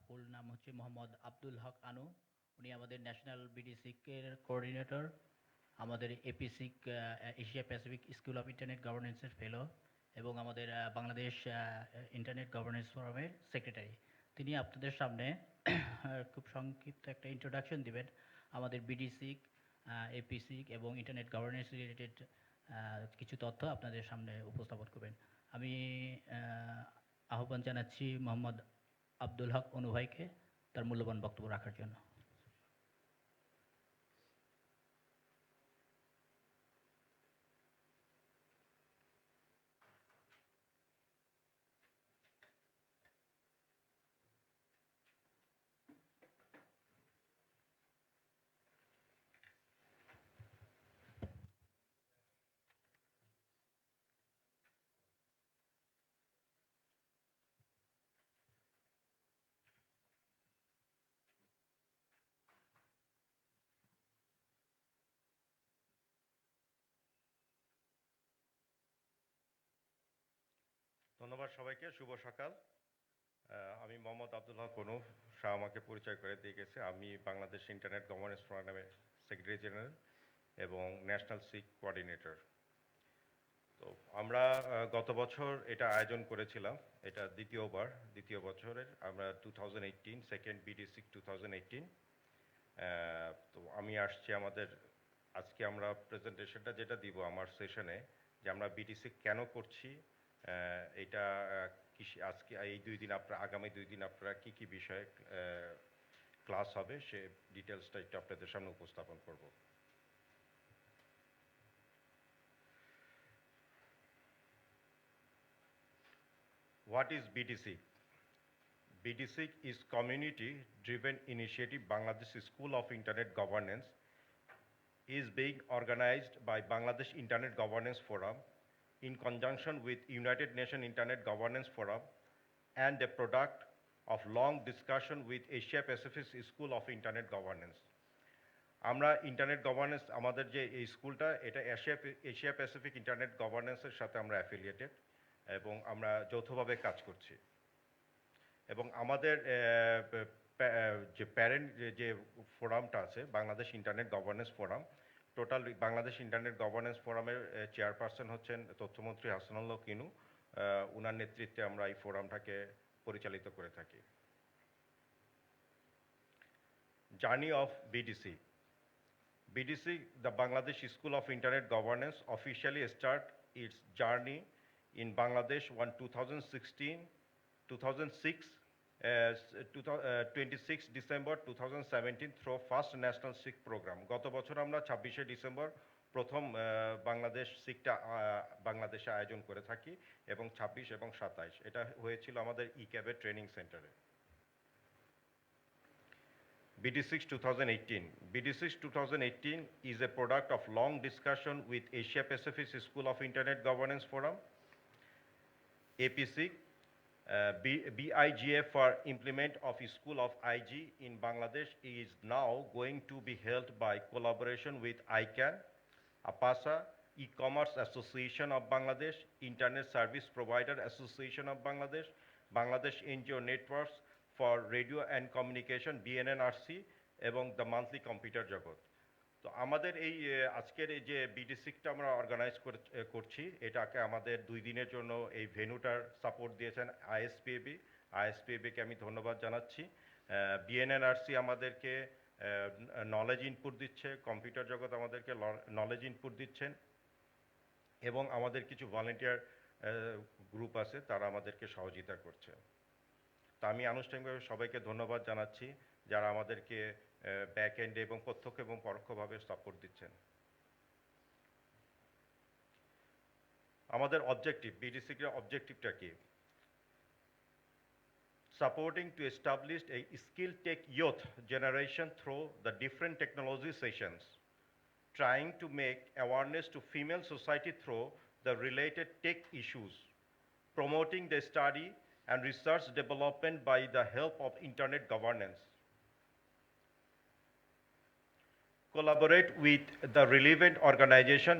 ফুল নাম হচ্ছে মোহাম্মদ আব্দুল হক আনু। উনি আমাদের ন্যাশনাল বিডিসিকের কোঅর্ডিনেটর, আমাদের এপিসিক Asia Pacific school of internet গভর্নেন্সের ফেলো এবং আমাদের বাংলাদেশ ইন্টারনেট গভর্নেন্স ফোরামের সেক্রেটারি। তিনি আপনাদের সামনে খুব সংক্ষিপ্ত একটা ইন্ট্রোডাকশন দিবেন আমাদের বিডিসিক, এপিসিক এবং ইন্টারনেট গভর্নেন্স রিলেটেড কিছু তথ্য আপনাদের সামনে উপস্থাপন করবেন। আমি আহ্বান জানাচ্ছি মোহাম্মদ আব্দুল হক অনু ভাইকে তার মূল্যবান বক্তব্য রাখার জন্য। ধন্যবাদ সবাইকে, শুভ সকাল। আমি মোহাম্মদ আব্দুল হক অনু, শাহ আমাকে পরিচয় করে দিয়ে গেছে। আমি বাংলাদেশ ইন্টারনেট গভর্নেন্স ফোরামের সেক্রেটারি জেনারেল এবং ন্যাশনাল সিক কোঅর্ডিনেটর। তো আমরা গত বছর এটা আয়োজন করেছিলাম, এটা দ্বিতীয় বছরের। আমরা 2018 সেকেন্ড বিডিসিক 2018। তো আমি আসছি আজকে আমরা প্রেজেন্টেশনটা যেটা দিব আমার সেশনে, যে আমরা বিডিসি কেন করছি, এটা আজকে এই আগামী 2 দিন আপনারা কি বিষয়ে ক্লাস হবে সে ডিটেলসটা একটু আপনাদের সামনে উপস্থাপন করব। What is BDC? BDC is community-driven initiative. Bangladesh School of Internet Governance is being organized by Bangladesh Internet Governance Forum in conjunction with United Nations Internet Governance Forum and a product of long discussion with Asia Pacific School of Internet Governance. আমরা internet governance, আমাদের যে এই স্কুলটা, এটা Asia Pacific internet গভর্নেন্সের সাথে আমরা affiliated এবং আমরা যৌথভাবে কাজ করছি। এবং আমাদের যে প্যারেন্ট যে ফোরামটা আছে, Bangladesh internet governance forum, total Bangladesh internet governance ফোরামের চেয়ারপারসন হচ্ছেন তথ্যমন্ত্রী হাসানুল্লাহ কিনু। উনার নেতৃত্বে আমরা এই ফোরামটাকে পরিচালিত করে থাকি। Journey of BDC. BDC, the Bangladesh School of Internet Governance, officially start its journey in Bangladesh on 2006, 26 December 2017 through first national SIG program. গত বছর আমরা 26 ডিসেম্বর প্রথম বাংলাদেশ সিগটা বাংলাদেশে আয়োজন করে থাকি এবং 26 এবং 27 এটা হয়েছিল আমাদের ইক্যাবের ট্রেনিং সেন্টারে। BD6 2018. BD6 2018 is a product of long discussion with Asia Pacific School of Internet Governance Forum, APC, BIGF for implement of School of IG in Bangladesh is now going to be held by collaboration with ICANN, APASA, E-Commerce Association of Bangladesh, Internet Service Provider Association of Bangladesh, Bangladesh NGO Networks for Radio and Communication, BNNRC, এবং the monthly computer জগৎ। তো আমাদের এই আজকের এই যে বিডিসিকটা আমরা organise করছি, এটাকে আমাদের 2 দিনের জন্য এই ভেন্যুটার সাপোর্ট দিয়েছেন আইএসপিএবিকে আমি ধন্যবাদ জানাচ্ছি। বিএনএনআরসি আমাদেরকে নলেজ ইনপুট দিচ্ছে, কম্পিউটার জগৎ আমাদেরকে নলেজ ইনপুট দিচ্ছেন এবং আমাদের কিছু ভলান্টিয়ার গ্রুপ আছে, তারা আমাদেরকে সহযোগিতা করছে। তা আমি আনুষ্ঠানিকভাবে সবাইকে ধন্যবাদ জানাচ্ছি যারা আমাদেরকে ব্যাক এন্ডে এবং প্রত্যক্ষ এবং পরোক্ষভাবে সাপোর্ট দিচ্ছেন। আমাদের অবজেক্টিভ, বিডিসির অবজেক্টিভটা কি? Supporting to establish a skill tech youth generation through the different technology sessions, trying to make awareness to female society through the related tech issues, promoting the study and research development by the help of internet governance. Collaborate with the relevant organization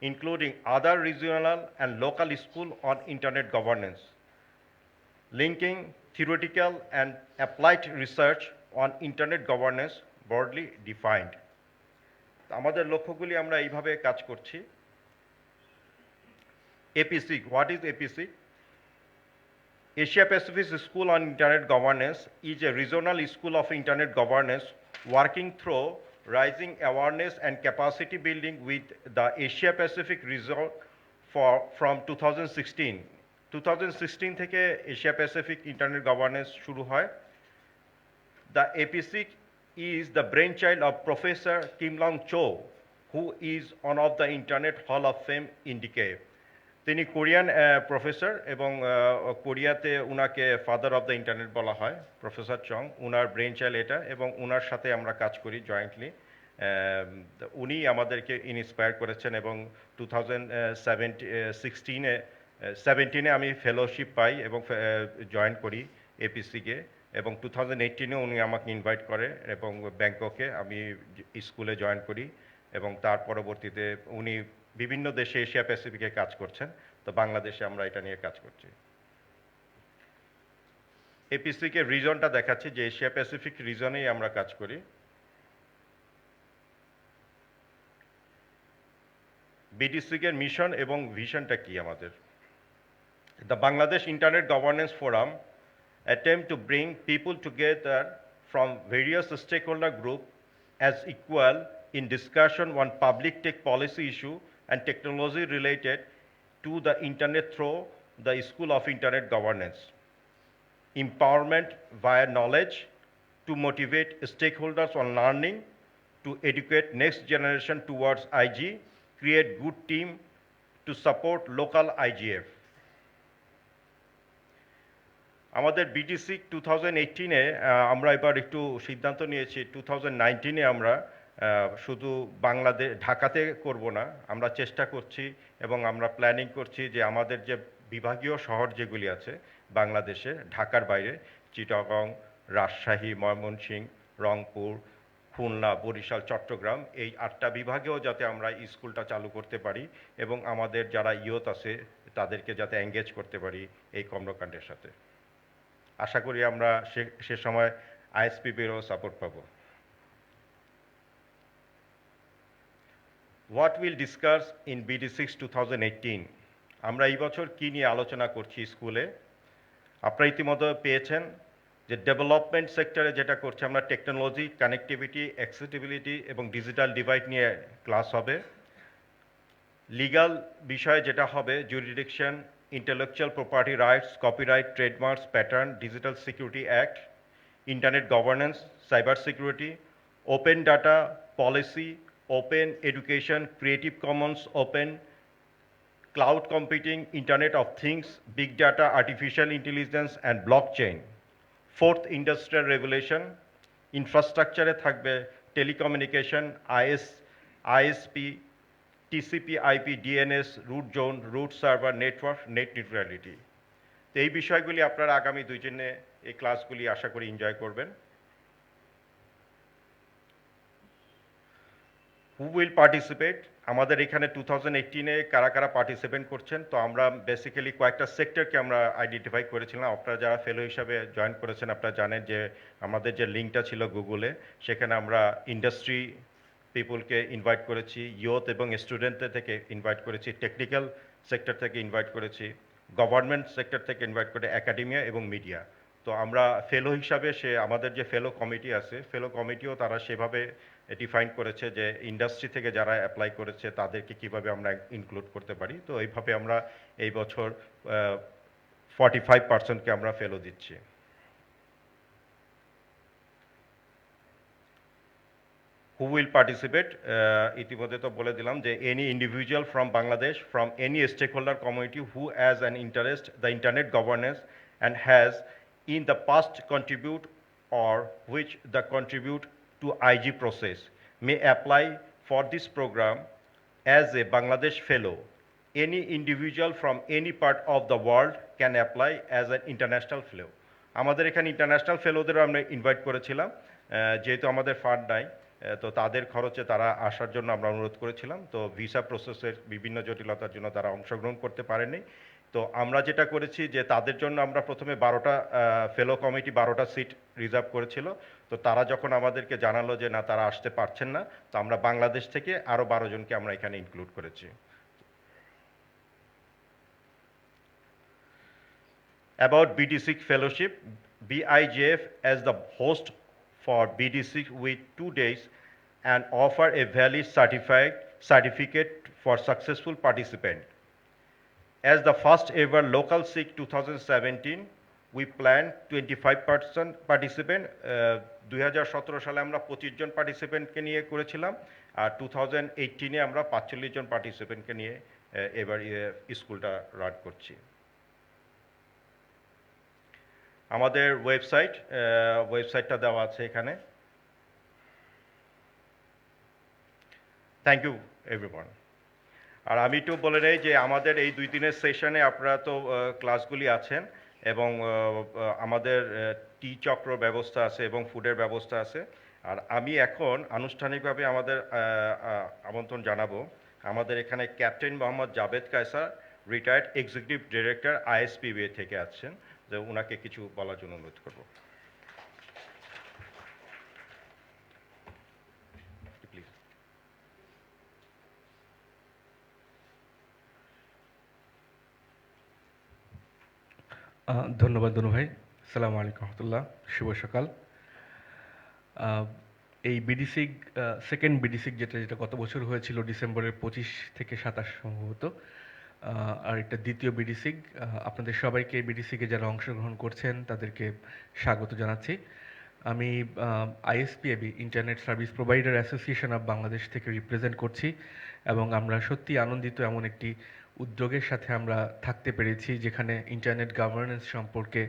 including other regional and local schools on internet governance. linking theoretical and applied research on internet governance broadly defined. আমাদের লক্ষ্যগুলি আমরা এইভাবে কাজ করছি। APSIC, what is APSIC? Asia Pacific School on Internet Governance is a regional school of internet governance working through raising awareness and capacity building with the Asia Pacific region from 2016. 2016 থেকে Asia Pacific Internet Governance শুরু হয়। The APSIC is the brainchild of Professor Kim Long Cho, who is one of the Internet Hall of Fame Indicae. তিনি Korean professor এবং কোরিয়াতে উনাকে father of the internet বলা হয়, professor চং। উনার ব্রেন চাইল্ড এটা, এবং উনার সাথে আমরা কাজ করি জয়েন্টলি। উনি আমাদেরকে ইন্সপায়ার করেছেন, এবং 2017-এ আমি ফেলোশিপ পাই এবং জয়েন করি এপিসিকে, এবং 2018-এ উনি আমাকে ইনভাইট করে এবং ব্যাংককে আমি স্কুলে জয়েন করি, এবং তার পরবর্তীতে উনি বিভিন্ন দেশে এশিয়া প্যাসিফিকে কাজ করছেন। তো বাংলাদেশে আমরা এটা নিয়ে কাজ করছি। এপিসিকে রিজনটা দেখাচ্ছি যে এশিয়া প্যাসিফিক রিজনেই আমরা কাজ করি। বিডিসিকের মিশন এবং ভিশনটা কি আমাদের? The Bangladesh internet governance forum attempt to bring people together from various stakeholder group as equal in discussion on public tech policy issue and technology related to the internet through the School of Internet Governance. Empowerment via knowledge to motivate stakeholders on learning, to educate next generation towards IG, create good team to support local IGF. আমাদের BTC 2018-এ আমরা এবার একটু সিদ্ধান্ত নিয়েছি, 2019-এ আমরা শুধু ঢাকাতে করব না, আমরা চেষ্টা করছি এবং আমরা প্ল্যানিং করছি যে আমাদের যে বিভাগীয় শহর যেগুলি আছে বাংলাদেশে, ঢাকার বাইরে চিটাগং, রাজশাহী, ময়মনসিংহ, রংপুর, খুলনা, বরিশাল, চট্টগ্রাম, এই 8টা বিভাগেও যাতে আমরা স্কুলটা চালু করতে পারি এবং আমাদের যারা ইয়ুথ আছে তাদেরকে যাতে এঙ্গেজ করতে পারি এই কর্মকাণ্ডের সাথে। আশা করি আমরা সে সময় আইএসপিবিরও সাপোর্ট পাব। What will discuss in BD6 2018? আমরা এই বছর কী নিয়ে আলোচনা করছি স্কুলে? আপনারা ইতিমধ্যে পেয়েছেন যে ডেভেলপমেন্ট সেক্টরে যেটা করছে আমরা টেকনোলজি, কানেক্টিভিটি, অ্যাক্সেসিবিলিটি এবং ডিজিটাল ডিভাইড নিয়ে ক্লাস হবে। লিগ্যাল বিষয়ে যেটা হবে jurisdiction, intellectual property rights, copyright, trademarks, patent, Digital Security Act, internet governance, cyber security, open data policy, open education, Creative Commons, open, cloud computing, Internet of Things, big data, artificial intelligence, and blockchain. Fourth, industrial revolution, infrastructure থাকবে telecommunication, ISP, TCP, IP, DNS, root zone, root server, network, net neutrality. তো এই বিষয়গুলি আপনারা আগামী 2 দিনে এই ক্লাসগুলি আশা করি enjoy করবেন। Who will participate? আমাদের এখানে 2018-এ কারা কারা পার্টিসিপেট করছেন, তো আমরা বেসিক্যালি কয়েকটা সেক্টরকে আমরা আইডেন্টিফাই করেছিলাম। আপনারা যারা ফেলো হিসাবে জয়েন করেছেন আপনারা জানেন যে আমাদের যে লিঙ্কটা ছিল গুগলে, সেখানে আমরা ইন্ডাস্ট্রি পিপলকে ইনভাইট করেছি, ইয়ুথ এবং স্টুডেন্টদের থেকে ইনভাইট করেছি, টেকনিক্যাল সেক্টর থেকে ইনভাইট করেছি, গভর্নমেন্ট সেক্টর থেকে ইনভাইট করে একাডেমিয়া এবং মিডিয়া। তো আমরা ফেলো হিসাবে আমাদের যে ফেলো কমিটি আছে, ফেলো কমিটিও তারা সেভাবে ডিফাইন করেছে যে ইন্ডাস্ট্রি থেকে যারা অ্যাপ্লাই করেছে তাদেরকে কিভাবে আমরা ইনক্লুড করতে পারি। তো এইভাবে আমরা এই বছর 45%কে আমরা ফেলো দিচ্ছি। Who will participate? ইতিমধ্যে তো বলে দিলাম যে any individual from Bangladesh, from any stakeholder community who has an interest the internet governance and has in the past contribute or which the contribute to IG process may apply for this program as a Bangladesh fellow. Any individual from any part of the world can apply as an international fellow. আমাদের এখানে international ফেলোদেরও আমরা invite করেছিলাম, যেহেতু আমাদের fund নাই তো তাদের খরচে তারা আসার জন্য আমরা অনুরোধ করেছিলাম। তো ভিসা প্রসেসের বিভিন্ন জটিলতার জন্য তারা অংশগ্রহণ করতে পারেনি, তো আমরা যেটা করেছি যে তাদের জন্য আমরা প্রথমে 12টা ফেলো কমিটি 12টা সিট রিজার্ভ করেছিল। তো তারা যখন আমাদেরকে জানালো যে না তারা আসতে পারছেন না, তো আমরা বাংলাদেশ থেকে আরও 12 জনকে আমরা এখানে ইনক্লুড করেছি। About BDC Fellowship, BIJF as the host for BDC with 2 days and offer a valid certificate for successful participant. As the first ever local SIG 2017, we plan 25% participant. 2017 সালে আমরা 25 জন পার্টিসিপেন্টকে নিয়ে করেছিলাম, আর 2018-এ আমরা 45 জন পার্টিসিপেন্টকে নিয়ে এবার স্কুলটা রান করছি। আমাদের ওয়েবসাইটটা দেওয়া আছে এখানে। Thank you everyone. আর আমি একটু বলে নেই যে আমাদের এই 2 দিনের সেশনে আপনারা তো ক্লাসগুলি আছেন, এবং আমাদের টি চক্র ব্যবস্থা আছে এবং ফুডের ব্যবস্থা আছে। আর আমি এখন আনুষ্ঠানিকভাবে আমাদের আমন্ত্রণ জানাবো আমাদের এখানে captain Mohammad Javed Kaiser, retired executive director ISPBA থেকে আছেন, যে ওনাকে কিছু বলার জন্য অনুরোধ করব। প্লিজ। ধন্যবাদ দনু ভাই। আসসালামু আলাইকুম রহমতুল্লাহ, শুভ সকাল। এই বিডিসিগ সেকেন্ড বিডিসিগ যেটা গত বছর হয়েছিল ডিসেম্বরের 25 থেকে 27 সম্ভবত, আর এটা দ্বিতীয় বিডিসিগ। আপনাদের সবাইকে বিডিসিগে যারা অংশগ্রহণ করছেন তাদেরকে স্বাগত জানাচ্ছি। আমি ISPAB internet service provider association of Bangladesh থেকে রিপ্রেজেন্ট করছি, এবং আমরা সত্যি আনন্দিত এমন একটি উদ্যোগের সাথে আমরা থাকতে পেরেছি যেখানে ইন্টারনেট গভর্নেন্স সম্পর্কে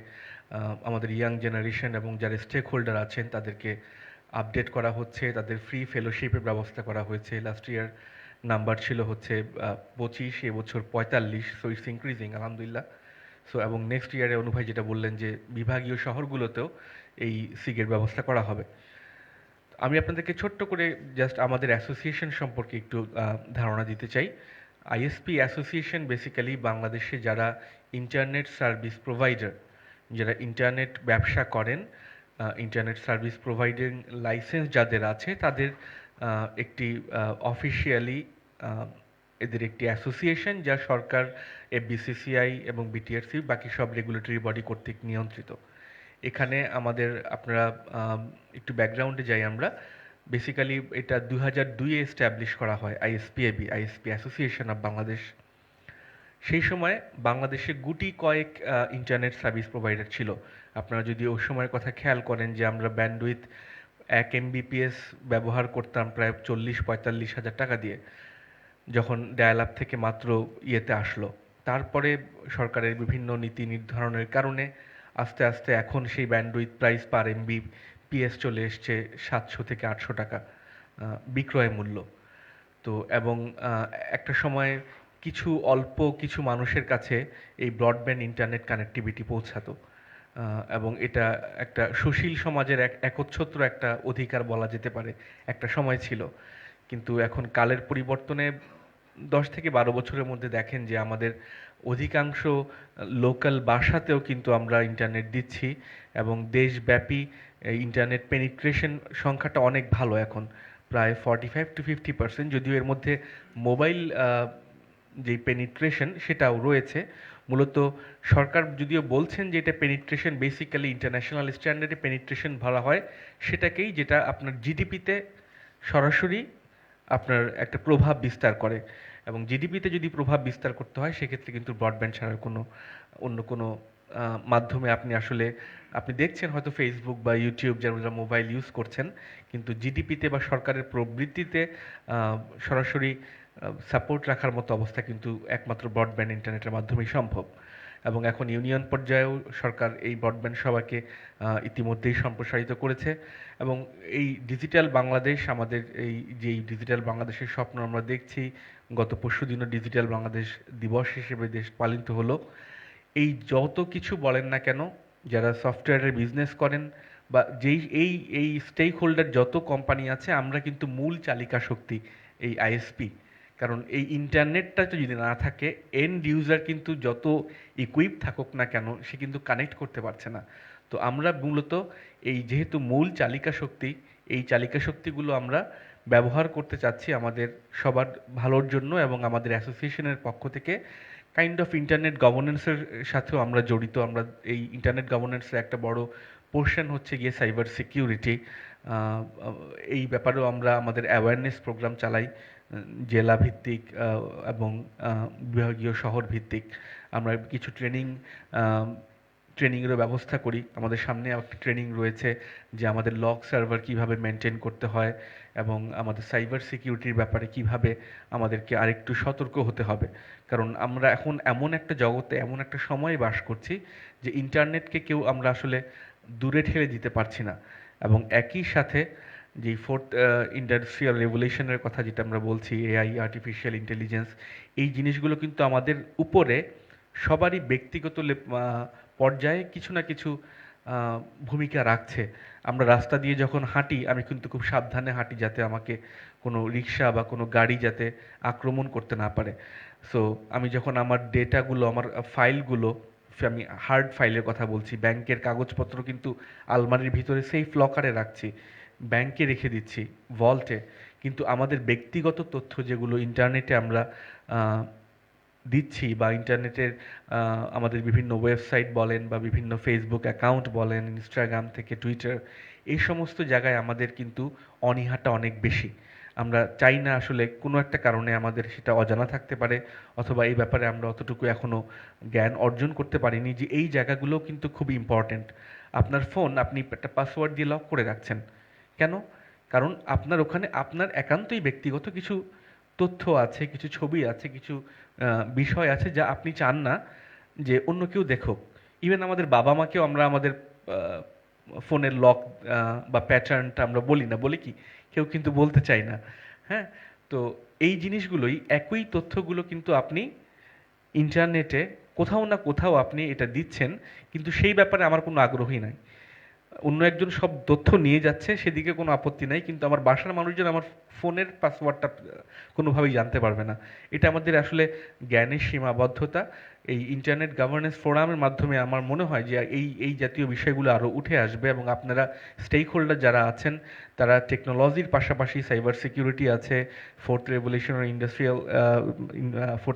আমাদের ইয়াং জেনারেশন এবং যারা স্টেক হোল্ডার আছেন তাদেরকে আপডেট করা হচ্ছে, তাদের ফ্রি ফেলোশিপের ব্যবস্থা করা হয়েছে। লাস্ট ইয়ার নাম্বার ছিল হচ্ছে 25, এবছর 45, সো ইটস ইনক্রিজিং আলহামদুলিল্লাহ। সো এবং নেক্সট ইয়ারে অনুভাই যেটা বললেন যে বিভাগীয় শহরগুলোতেও এই সিগের ব্যবস্থা করা হবে। আমি আপনাদেরকে ছোট্ট করে জাস্ট আমাদের অ্যাসোসিয়েশন সম্পর্কে একটু ধারণা দিতে চাই। ISP অ্যাসোসিয়েশন বেসিক্যালি বাংলাদেশে যারা ইন্টারনেট সার্ভিস প্রোভাইডার, যারা ইন্টারনেট ব্যবসা করেন, ইন্টারনেট সার্ভিস প্রোভাইডিং লাইসেন্স যাদের আছে তাদের একটি অফিসিয়ালি এদের একটি অ্যাসোসিয়েশন, যা সরকার, FBCCI এবং BTRC বাকি সব রেগুলেটরি বডি কর্তৃক নিয়ন্ত্রিত। এখানে আমাদের আপনারা একটু ব্যাকগ্রাউন্ডে যাই আমরা। বেসিক্যালি এটা 2002-এ এস্টাবলিশ করা হয় ISPAB, ISP association of Bangladesh. সেই সময় বাংলাদেশে গুটি কয়েক ইন্টারনেট সার্ভিস প্রোভাইডার ছিল। আপনারা যদি ওই সময়ের কথা খেয়াল করেন যে আমরা ব্যান্ডউইথ 1 MBPS ব্যবহার করতাম প্রায় 40-45 হাজার টাকা দিয়ে, যখন ডায়াল আপ থেকে মাত্র ইয়েতে আসলো। তারপরে সরকারের বিভিন্ন নীতি নির্ধারণের কারণে আস্তে আস্তে এখন সেই ব্যান্ডউইথ প্রাইস পার MBPS চলে এসছে 700 থেকে 800 টাকা বিক্রয় মূল্য। তো এবং একটা সময় অল্প কিছু মানুষের কাছে এই ব্রডব্যান্ড ইন্টারনেট কানেক্টিভিটি পৌঁছাতো, এবং এটা একটা সুশীল সমাজের একচ্ছত্র একটা অধিকার বলা যেতে পারে একটা সময় ছিল। কিন্তু এখন কালের পরিবর্তনে 10 থেকে 12 বছরের মধ্যে দেখেন যে আমাদের অধিকাংশ লোকাল বাসাতেও কিন্তু আমরা ইন্টারনেট দিচ্ছি, এবং দেশব্যাপী ইন্টারনেট পেনিট্রেশন সংখ্যাটা অনেক ভালো এখন, প্রায় 45-50%। যদিও এর মধ্যে মোবাইল যে পেনিট্রেশন সেটাও রয়েছে। মূলত সরকার যদিও বলছেন যে এটা পেনিট্রেশন বেসিক্যালি ইন্টারন্যাশনাল স্ট্যান্ডার্ডে পেনিট্রেশন বলা হয় সেটাকেই, যেটা আপনার জিডিপিতে সরাসরি আপনার একটা প্রভাব বিস্তার করে, এবং জিডিপিতে যদি প্রভাব বিস্তার করতে হয় সেক্ষেত্রে কিন্তু ব্রডব্যান্ড ছাড়ার অন্য কোনো মাধ্যমে আপনি দেখছেন হয়তো ফেসবুক বা ইউটিউব যারা মোবাইল ইউজ করছেন, কিন্তু জিডিপিতে বা সরকারের প্রবৃত্তিতে সরাসরি সাপোর্ট রাখার মতো অবস্থা কিন্তু একমাত্র ব্রডব্যান্ড ইন্টারনেটের মাধ্যমেই সম্ভব। এবং এখন ইউনিয়ন পর্যায়েও সরকার এই ব্রডব্যান্ড সেবাকে ইতিমধ্যেই সম্প্রসারিত করেছে, এবং এই ডিজিটাল বাংলাদেশ, আমাদের এই যেই ডিজিটাল বাংলাদেশের স্বপ্ন আমরা দেখছি, গত পরশুদিনও ডিজিটাল বাংলাদেশ দিবস হিসেবে দেশ পালিত হলো। এই যত কিছু বলেন না কেন, যারা সফটওয়্যারের বিজনেস করেন বা এই স্টেক হোল্ডার যত কোম্পানি আছে, আমরা কিন্তু মূল চালিকা শক্তি এই ISP। কারণ এই ইন্টারনেটটা তো যদি না থাকে, এন্ড ইউজার কিন্তু যত ইকুইপ থাকুক না কেন সে কিন্তু কানেক্ট করতে পারছে না। তো আমরা মূলত এই যেহেতু মূল চালিকা শক্তি, এই চালিকা শক্তিগুলো আমরা ব্যবহার করতে চাচ্ছি আমাদের সবার ভালোর জন্য, এবং আমাদের অ্যাসোসিয়েশনের পক্ষ থেকে কাইন্ড অফ ইন্টারনেট গভর্নেন্সের সাথেও আমরা জড়িত। আমরা এই ইন্টারনেট গভর্নেন্সের একটা বড় পোর্শন হচ্ছে গিয়ে সাইবার সিকিউরিটি। এই ব্যাপারেও আমরা আমাদের অ্যাওয়ারনেস প্রোগ্রাম চালাই, জেলা ভিত্তিক এবং বিভাগীয় শহর ভিত্তিক। আমরা কিছু ট্রেনিংয়েরও ব্যবস্থা করি। আমাদের সামনে একটা ট্রেনিং রয়েছে যে আমাদের লগ সার্ভার কিভাবে মেনটেন করতে হয়, এবং আমাদের সাইবার সিকিউরিটির ব্যাপারে কিভাবে আমাদেরকে আরেকটু সতর্ক হতে হবে। কারণ আমরা এখন এমন একটা জগতে, এমন একটা সময়ে বাস করছি যে ইন্টারনেটকে কেউ আমরা আসলে দূরে ঠেলে দিতে পারছি না। এবং একই সাথে যেই ফোর্থ ইন্ডাস্ট্রিয়াল রেভলিউশনের কথা যেটা আমরা বলছি, এআই, আর্টিফিশিয়াল ইন্টেলিজেন্স, এই জিনিসগুলো কিন্তু আমাদের উপরে সবারই ব্যক্তিগত পর্যায়ে কিছু না কিছু ভূমিকা রাখছে। আমরা রাস্তা দিয়ে যখন হাঁটি, আমি কিন্তু খুব সাবধানে হাঁটি যাতে আমাকে কোনো রিক্সা বা কোনো গাড়ি যাতে আক্রমণ করতে না পারে। সো আমি যখন আমার ডেটাগুলো, আমার ফাইলগুলো, আমি হার্ড ফাইলের কথা বলছি, ব্যাংকের কাগজপত্র কিন্তু আলমারির ভিতরে সেফ লকারে রাখছি, ব্যাংকে রেখে দিচ্ছি, ভল্টে। কিন্তু আমাদের ব্যক্তিগত তথ্য যেগুলো ইন্টারনেটে আমরা দিচ্ছি, বা ইন্টারনেটের আমাদের বিভিন্ন ওয়েবসাইট বলেন বা বিভিন্ন ফেসবুক অ্যাকাউন্ট বলেন, ইনস্টাগ্রাম থেকে টুইটার, এই সমস্ত জায়গায় আমাদের কিন্তু অনীহাটা অনেক বেশি। আমরা চাই না আসলে কোনো একটা কারণে আমাদের সেটা অজানা থাকতে পারে, অথবা এই ব্যাপারে আমরা অতটুকু এখনও জ্ঞান অর্জন করতে পারিনি যে এই জায়গাগুলো কিন্তু খুব ইম্পর্ট্যান্ট। আপনার ফোন আপনি একটা পাসওয়ার্ড দিয়ে লক করে রাখছেন কেন? কারণ আপনার ওখানে আপনার একান্তই ব্যক্তিগত কিছু তথ্য আছে, কিছু ছবি আছে, কিছু বিষয় আছে যা আপনি চান না যে অন্য কেউ দেখুক। ইভেন আমাদের বাবা মাকেও আমরা আমাদের ফোনের লক বা প্যাটার্নটা আমরা বলি না, বলি কি? কেউ কিন্তু বলতে চায় না। হ্যাঁ, তো এই জিনিসগুলোই, একই তথ্যগুলো কিন্তু আপনি ইন্টারনেটে কোথাও না কোথাও আপনি এটা দিচ্ছেন, কিন্তু সেই ব্যাপারে আমার কোনো আগ্রহী নাই। অন্য একজন সব তথ্য নিয়ে যাচ্ছে, সেদিকে কোনো আপত্তি নাই, কিন্তু আমার বাসার মানুষজন আমার ফোনের পাসওয়ার্ডটা কোনোভাবেই জানতে পারবে না। এটা আমাদের আসলে জ্ঞানের সীমাবদ্ধতা। এই ইন্টারনেট গভর্নেন্স ফোরামের মাধ্যমে আমার মনে হয় যে এই জাতীয় বিষয়গুলো আরও উঠে আসবে, এবং আপনারা স্টেক হোল্ডার যারা আছেন তারা টেকনোলজির পাশাপাশি সাইবার সিকিউরিটি আছে, ফোর্থ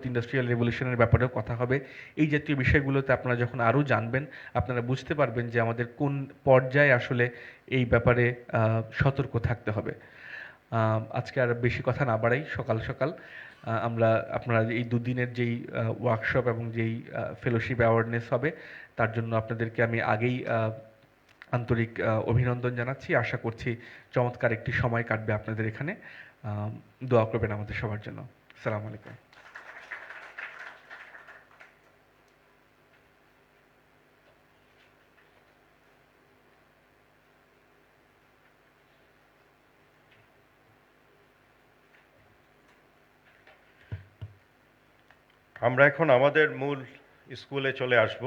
ইন্ডাস্ট্রিয়াল রেভলিউশনের ব্যাপারেও কথা হবে। এই জাতীয় বিষয়গুলোতে আপনারা যখন আরও জানবেন, আপনারা বুঝতে পারবেন যে আমাদের কোন পর্যায়ে আসলে এই ব্যাপারে সতর্ক থাকতে হবে। আজকে আর বেশি কথা না বাড়াই, সকাল সকাল আমরা আপনারা এই দুদিনের যেই ওয়ার্কশপ এবং যেই ফেলোশিপ অ্যাওয়ারনেস হবে, তার জন্য আপনাদেরকে আমি আগেই আন্তরিক অভিনন্দন জানাচ্ছি। আশা করছি চমৎকার একটি সময় কাটবে আপনাদের এখানে। দোয়া করবেন আমাদের সবার জন্য। আসসালামু আলাইকুম। আমরা এখন আমাদের মূল স্কুলে চলে আসব।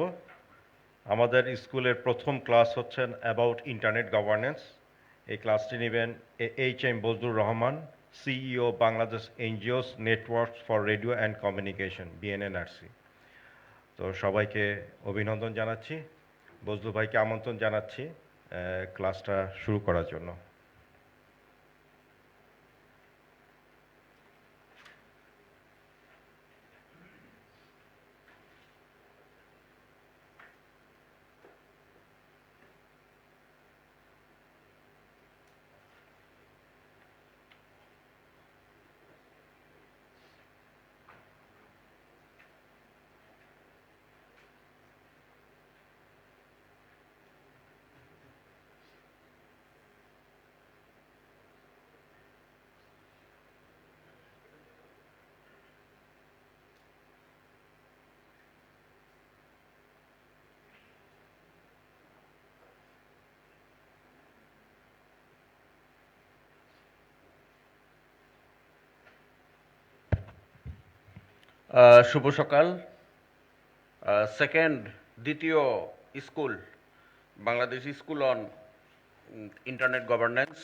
আমাদের স্কুলের প্রথম ক্লাস হচ্ছেন অ্যাবাউট ইন্টারনেট গভর্নেন্স। এই ক্লাসটি নেবেন H M. Bazlur Rahman, CEO Bangladesh NGOs networks for radio and communication, BNNRC. তো সবাইকে অভিনন্দন জানাচ্ছি, বজলু ভাইকে আমন্ত্রণ জানাচ্ছি ক্লাসটা শুরু করার জন্য। শুভ সকাল। দ্বিতীয় school, Bangladesh school on internet governance,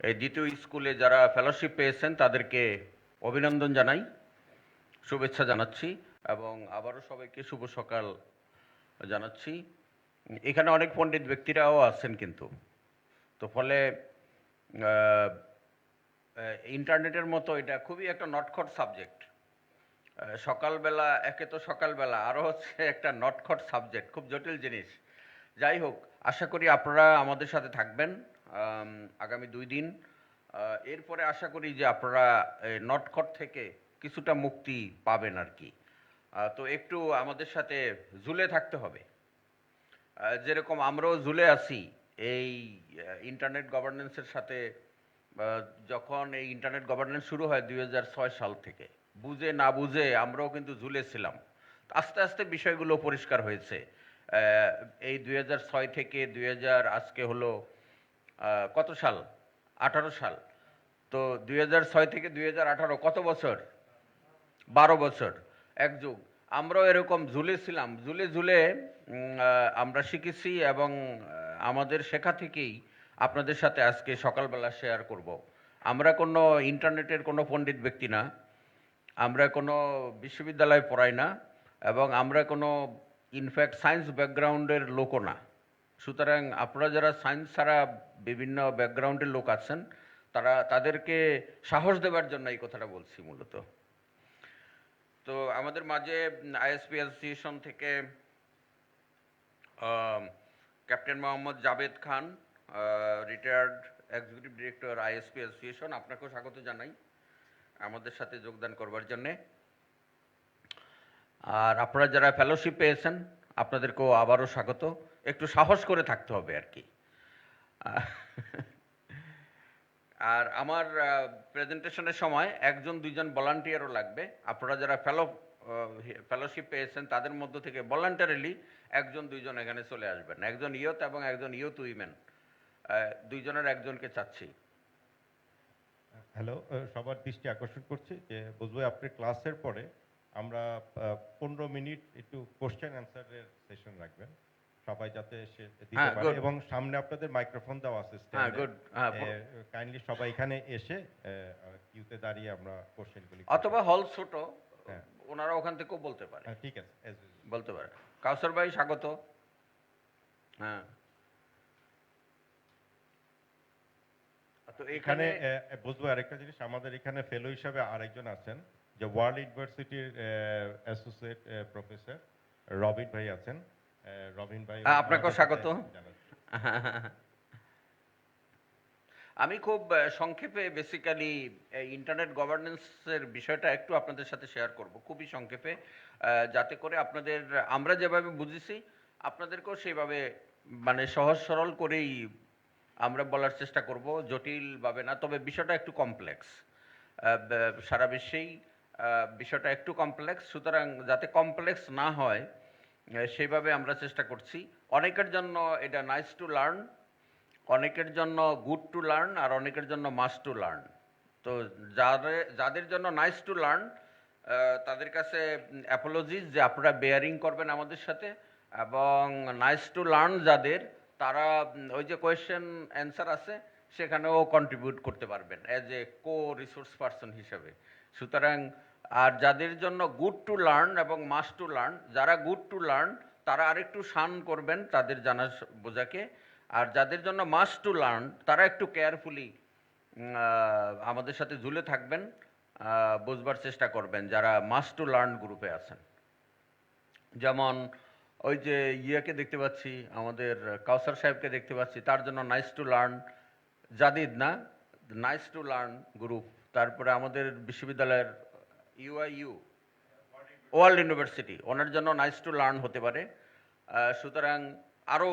এই দ্বিতীয় স্কুলে যারা ফেলোশিপ পেয়েছেন তাদেরকে অভিনন্দন জানাই, শুভেচ্ছা জানাচ্ছি এবং আবারও সবাইকে শুভ সকাল জানাচ্ছি। এখানে অনেক পণ্ডিত ব্যক্তিরাও আছেন কিন্তু, তো ফলে ইন্টারনেটের মতো এটা খুবই একটা নটখট সাবজেক্ট। সকালবেলা, একে তো সকালবেলা, আরও হচ্ছে একটা নটখট সাবজেক্ট, খুব জটিল জিনিস। যাই হোক, আশা করি আপনারা আমাদের সাথে থাকবেন আগামী 2 দিন। এরপরে আশা করি যে আপনারা নটখট থেকে কিছুটা মুক্তি পাবেন আর কি। তো একটু আমাদের সাথে ঝুলে থাকতে হবে, যেরকম আমরাও ঝুলে আছি এই ইন্টারনেট গভর্নেন্সের সাথে। যখন এই ইন্টারনেট গভর্নেন্স শুরু হয় 2006 সাল থেকে, বুঝে না বুঝে আমরাও কিন্তু ঝুলেছিলাম। আস্তে আস্তে বিষয়গুলো পরিষ্কার হয়েছে। এই 2006 থেকে 2000 আজকে হলো কত সাল? 18 সাল। তো 2006 থেকে 2018 কত বছর? 12 বছর, এক যুগ। আমরাও এরকম ঝুলেছিলাম, ঝুলে ঝুলে আমরা শিখেছি এবং আমাদের শেখা থেকেই আপনাদের সাথে আজকে সকালবেলা শেয়ার করব। আমরা কোনো ইন্টারনেটের কোনো পণ্ডিত ব্যক্তি না, আমরা কোনো বিশ্ববিদ্যালয়ে পড়াই না এবং আমরা কোনো ইনফ্যাক্ট সায়েন্স ব্যাকগ্রাউন্ডের লোকও না। সুতরাং আপনারা যারা সায়েন্স ছাড়া বিভিন্ন ব্যাকগ্রাউন্ডের লোক আছেন, তাদেরকে সাহস দেওয়ার জন্য এই কথাটা বলছি মূলত। তো আমাদের মাঝে আইএসপি অ্যাসোসিয়েশন থেকে captain Mohammad Javed Khan, retired executive director ISP association, আপনাকেও স্বাগত জানাই আমাদের সাথে যোগদান করবার জন্যে। আর আপনারা যারা ফেলোশিপ পেয়েছেন আপনাদেরকেও আবারও স্বাগত। একটু সাহস করে থাকতে হবে আর কি। আর আমার প্রেজেন্টেশনের সময় 1-2জন ভলান্টিয়ারও লাগবে। আপনারা যারা ফেলোশিপ পেয়েছেন তাদের মধ্য থেকে ভলান্টারিলি 1-2জন এখানে চলে আসবেন। একজন ইয়ত এবং একজন ইয়ত উইমেন, 2জনের একজনকে চাচ্ছি। হ্যালো, সবার দৃষ্টি আকর্ষণ করছি যে বুঝবে আপনি ক্লাসের পরে আমরা 15 মিনিট একটু কোশ্চেন অ্যান্সারের সেশন রাখবেন, সবাই যাতে এসে দিতে পারে। এবং সামনে আপনাদের মাইক্রোফোন দেওয়া আছে স্ট্যান্ডে, কাইন্ডলি সবাই এখানে এসে কিউতে দাঁড়িয়ে আমরা কোশ্চেনগুলি, অথবা হল ছোট, ওনারা ওখান থেকেও বলতে পারে। ঠিক আছে, বলতে পারে। কাউসার ভাই স্বাগত। হ্যাঁ, তো এখানে বুঝবো আরেকটা জিনিস, আমাদের এখানে ফেলো হিসাবে আরেকজন আছেন, যে ওয়ার্ল্ড ইউনিভার্সিটির অ্যাসোসিয়েট প্রফেসর রবিন ভাই আছেন। রবিন ভাই, আপনাকেও স্বাগত। আমি খুব সংক্ষেপে বেসিক্যালি ইন্টারনেট গভর্নেন্সের বিষয়টা একটু আপনাদের সাথে শেয়ার করব, খুবই সংক্ষেপে, যাতে করে আমরা যেভাবে বুঝেছি আপনাদেরকেও সেইভাবে মানে সহজ সরল করেই আমরা বলার চেষ্টা করব, জটিলভাবে না। তবে বিষয়টা একটু কমপ্লেক্স, সারা বিশ্বেই বিষয়টা একটু কমপ্লেক্স, সুতরাং যাতে কমপ্লেক্স না হয় সেইভাবে আমরা চেষ্টা করছি। অনেকের জন্য এটা নাইস টু লার্ন, অনেকের জন্য গুড টু লার্ন, আর অনেকের জন্য মাস্ট টু লার্ন। তো যাদের জন্য নাইস টু লার্ন তাদের কাছে অ্যাপোলজিস যে আপনারা বেয়ারিং করবেন আমাদের সাথে, এবং নাইস টু লার্ন যাদের, তারা ওই যে কোয়েশ্চেন অ্যান্সার আছে সেখানেও কন্ট্রিবিউট করতে পারবেন as a co resource person হিসাবে। সুতরাং আর যাদের জন্য গুড টু লার্ন এবং মাস্ট টু লার্ন, যারা গুড টু লার্ন তারা আরেকটু শান করবেন তাদের জানা বোঝাকে, আর যাদের জন্য মাস্ট টু লার্ন তারা একটু কেয়ারফুলি আমাদের সাথে ঝুলে থাকবেন, বুঝবার চেষ্টা করবেন যারা মাস্ট টু লার্ন গ্রুপে আছেন। যেমন ওই যে ইয়েকে দেখতে পাচ্ছি, আমাদের কাউসার সাহেবকে দেখতে পাচ্ছি, তার জন্য নাইস টু লার্ন জাদিদ না, নাইস টু লার্ন গ্রুপ। তারপরে আমাদের বিশ্ববিদ্যালয়ের ইউআইইউ ওয়ার্ল্ড ইউনিভার্সিটি, ওনার জন্য নাইস টু লার্ন হতে পারে। সুতরাং আরও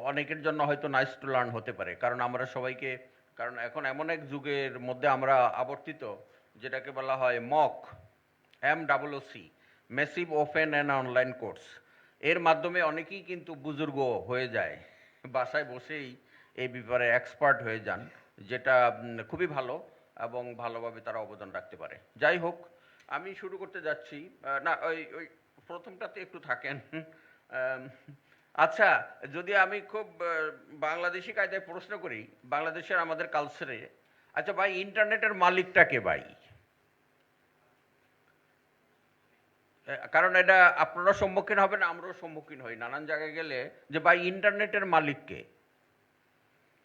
অনেকের জন্য হয়তো নাইস টু লার্ন হতে পারে, কারণ আমরা সবাইকে, কারণ এখন এমন এক যুগের মধ্যে আমরা আবর্তিত যেটাকে বলা হয় MOOC, massive open and online course. এর মাধ্যমে অনেকেই কিন্তু বুজুর্গ হয়ে যায়, বাসায় বসেই এই ব্যাপারে এক্সপার্ট হয়ে যান, যেটা খুবই ভালো এবং ভালোভাবে তারা অবদান রাখতে পারে। যাই হোক, আমি শুরু করতে যাচ্ছি। না, ওই প্রথমটাতে একটু থাকেন। আচ্ছা, যদি আমি খুব বাংলাদেশি কায়দায় প্রশ্ন করি, বাংলাদেশের আমাদের কালচারে, আচ্ছা ভাই, ইন্টারনেটের মালিকটা কে ভাই? কারণ এটা আপনারা সম্মুখীন হবেন, আমরাও সম্মুখীন হই নানান জায়গায় গেলে, যে ভাই ইন্টারনেটের মালিক কে?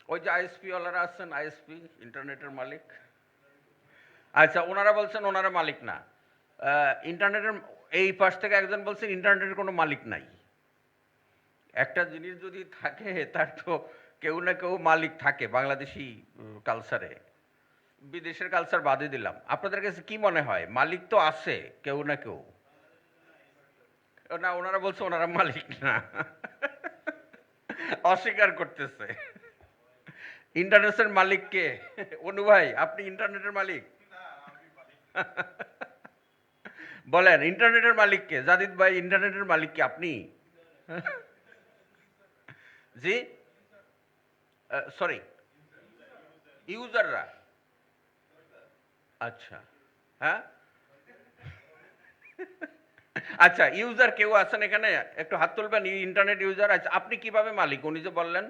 ওই যে আইএসপি ওয়ালারা আছেন, আইএসপি ইন্টারনেটের মালিক। আচ্ছা, ওনারা বলছেন ওনারা মালিক না। ইন্টারনেটের এই পাশ থেকে একজন বলছেন ইন্টারনেটের কোনো মালিক নাই। একটা জিনিস যদি থাকে তার তো কেউ না কেউ মালিক থাকে বাংলাদেশি কালচারে। বিদেশের কালচার বাদে দিলাম, আপনাদের কাছে কি মনে হয় মালিক তো আছে কেউ না কেউ? না, ওনারা বলছে ওনারা মালিক না, অস্বীকার করতেছে। ইন্টারনেটের মালিক কে? অনু ভাই, আপনি ইন্টারনেটের মালিক? বলেন ইন্টারনেটের মালিক কে? জাদিদ ভাই, ইন্টারনেটের মালিক কি আপনি? জি, সরি, ইউজাররা। আচ্ছা, হ্যাঁ, আচ্ছা, ইউজার কেউ আছেন এখানে? একটু হাত তুলবেন, ইন্টারনেট ইউজার। আচ্ছা, আপনি কিভাবে মালিক? উনি যে বললেন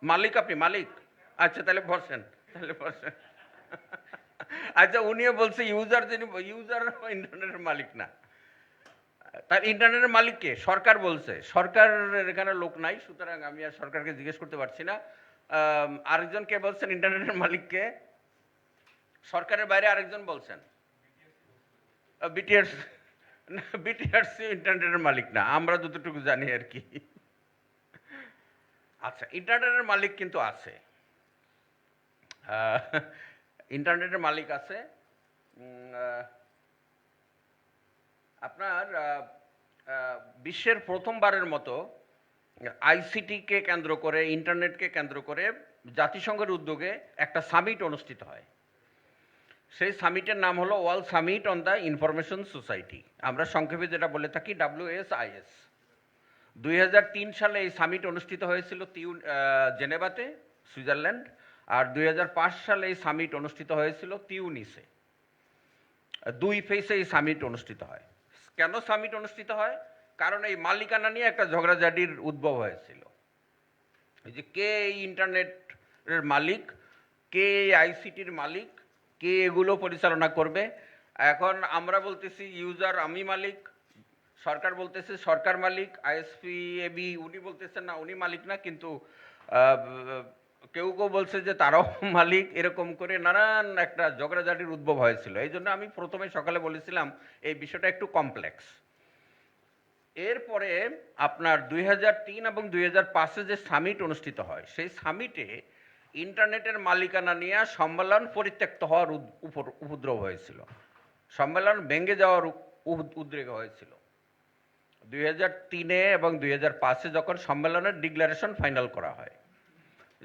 মালিক, আপনি মালিক? আচ্ছা, তাহলে বসেন, তাহলে বসেন। আচ্ছা, উনিও বলছে ইউজার, যিনি ইউজার ইন্টারনেটের মালিক না। তার ইন্টারনেটের মালিক কে? সরকার বলছে। সরকারের এখানে লোক নাই, সুতরাং আমি আর সরকারকে জিজ্ঞেস করতে পারছি না। আরেকজন কে বলছেন ইন্টারনেটের মালিক কে? সরকারের বাইরে আরেকজন বলছেন বিটিআরসি। বিটিআরসি ইন্টারনেটের মালিক না, আমরা যতটুকু জানি আর কি। আচ্ছা, ইন্টারনেটের মালিক কিন্তু আছে, ইন্টারনেটের মালিক আছে। আপনার বিশ্বের প্রথমবারের মতো আইসিটিকে কেন্দ্র করে, ইন্টারনেটকে কেন্দ্র করে জাতিসংঘের উদ্যোগে একটা সামিট অনুষ্ঠিত হয়। সেই সামিটের নাম হলো world summit on the information society, আমরা সংক্ষেপে যেটা বলে থাকি WSIS। 2003 সালে এই সামিট অনুষ্ঠিত হয়েছিল জেনেভাতে, সুইজারল্যান্ড। আর 2005 সালে এই সামিট অনুষ্ঠিত হয়েছিল তিউনিসে। 2 ফেসে এই সামিট অনুষ্ঠিত হয়। কেন সামিট অনুষ্ঠিত হয়? কারণ এই মালিকানা নিয়ে একটা ঝগড়াঝাটির উদ্ভব হয়েছিল, এই যে কে এই ইন্টারনেটের মালিক, কে এই আইসিটির মালিক, কে এগুলো পরিচালনা করবে। এখন আমরা বলতেছি ইউজার আমি মালিক, সরকার বলতেছে সরকার মালিক, আইএসপি এবি উনি বলতেছেন না উনি মালিক না, কিন্তু কেউ কেউ বলছে যে তারাও মালিক। এরকম করে নানান একটা ঝগড়াঝাটির উদ্ভব হয়েছিল। এই জন্য আমি প্রথমে সকালে বলেছিলাম এই বিষয়টা একটু কমপ্লেক্স। এরপরে আপনার 2003 এবং 2005-এ যে সামিট অনুষ্ঠিত হয়, সেই সামিটে ইন্টারনেটের মালিকানা নিয়ে সম্মেলন পরিত্যক্ত হওয়ার উপদ্রব হয়েছিল, সম্মেলন ভেঙে যাওয়ার উদ্রেক হয়েছিল। 2003-এ এবং 2005-এ যখন সম্মেলনের ডিক্লারেশন ফাইনাল করা হয়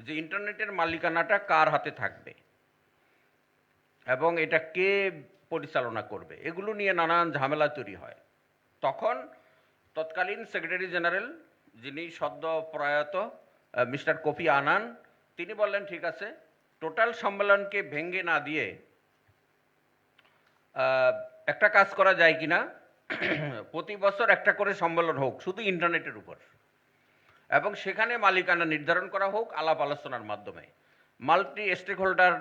যে ইন্টারনেটের মালিকানাটা কার হাতে থাকবে এবং এটা কে পরিচালনা করবে, এগুলো নিয়ে নানান ঝামেলা তৈরি হয়। তখন তৎকালীন সেক্রেটারি জেনারেল, যিনি সদ্য প্রয়াত মিস্টার কোফি আনান, তিনি বললেন ঠিক আছে, টোটাল সম্মেলনকে ভেঙে না দিয়ে একটা কাজ করা যায় কিনা, প্রতি বছর একটা করে সম্মেলন হোক শুধু ইন্টারনেটের উপর, এবং সেখানে মালিকানা নির্ধারণ করা হোক আলাপ আলোচনার মাধ্যমে। মাল্টি স্টেক হোল্ডার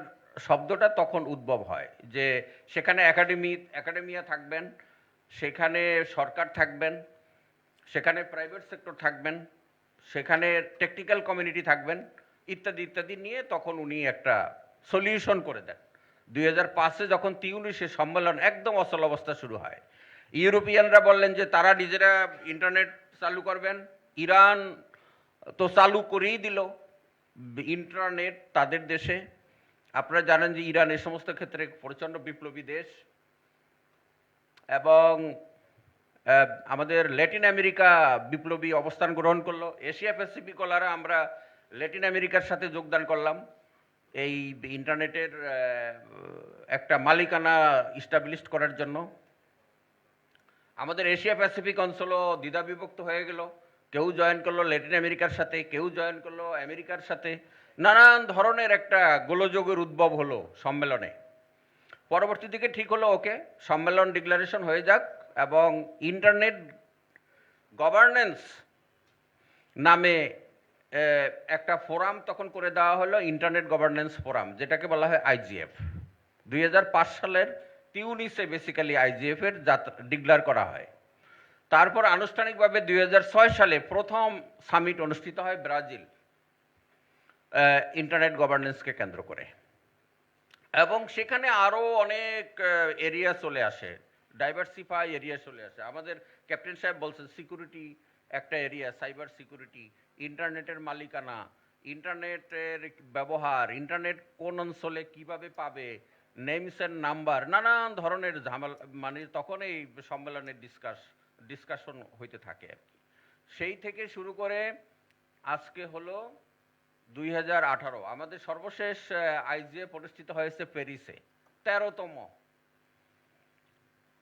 শব্দটা তখন উদ্ভব হয়, যে সেখানে একাডেমিয়া থাকবেন, সেখানে সরকার থাকবেন, সেখানে প্রাইভেট সেক্টর থাকবেন, সেখানে টেকনিক্যাল কমিউনিটি থাকবেন, ইত্যাদি ইত্যাদি নিয়ে তখন উনি একটা সলিউশন করে দেন। 2005-এ যখন তিউনিসে সম্মেলন একদম অচল অবস্থা শুরু হয়, ইউরোপিয়ানরা বললেন যে তারা নিজেরা ইন্টারনেট চালু করবেন, ইরান তো চালু করেই দিল ইন্টারনেট তাদের দেশে। আপনারা জানেন যে ইরান এই সমস্ত ক্ষেত্রে প্রচণ্ড বিপ্লবী দেশ। এবং আমাদের ল্যাটিন আমেরিকা বিপ্লবী অবস্থান গ্রহণ করলো, এশিয়া প্যাসিফিক ওলারা আমরা ল্যাটিন আমেরিকার সাথে যোগদান করলাম এই ইন্টারনেটের একটা মালিকানা ইস্টাবলিশ করার জন্য। আমাদের এশিয়া প্যাসিফিক অঞ্চলও দ্বিধা বিভক্ত হয়ে গেল, কেউ জয়েন করলো ল্যাটিন আমেরিকার সাথে, কেউ জয়েন করলো আমেরিকার সাথে। নানান ধরনের একটা গোলযোগের উদ্ভব হলো সম্মেলনে। পরবর্তী দিকে ঠিক হলো ওকে, সম্মেলন ডিক্লারেশন হয়ে যাক এবং ইন্টারনেট গভর্নেন্স নামে একটা ফোরাম তখন করে দেওয়া হলো, ইন্টারনেট গভর্নেন্স ফোরাম, যেটাকে বলা হয় IGF। 2005 সালের তিউনিসে বেসিক্যালি আইজিএফ এর যাত্রা ডিক্লেয়ার করা হয়। তারপর আনুষ্ঠানিকভাবে 2006 সালে প্রথম সামিট অনুষ্ঠিত হয় ব্রাজিল, ইন্টারনেট গভর্নেন্সকে কেন্দ্র করে, এবং সেখানে আরও অনেক এরিয়া চলে আসে, ডাইভার্সিফাই এরিয়া চলে আসে। আমাদের ক্যাপ্টেন সাহেব বলছেন সিকিউরিটি একটা এরিয়া, সাইবার সিকিউরিটি, ইন্টারনেটের মালিকানা, ইন্টারনেটের ব্যবহার, ইন্টারনেট কোন অঞ্চলে কিভাবে পাবে, নেমস এন্ড নাম্বার, নানান ধরনের ঝামেলা, মানে তখন এই সম্মেলনের ডিসকাশন হইতে থাকে আর কি। সেই থেকে শুরু করে আজকে হলো 2018, আমাদের সর্বশেষ আইজিএফ অনুষ্ঠিত হয়েছে প্যারিসে,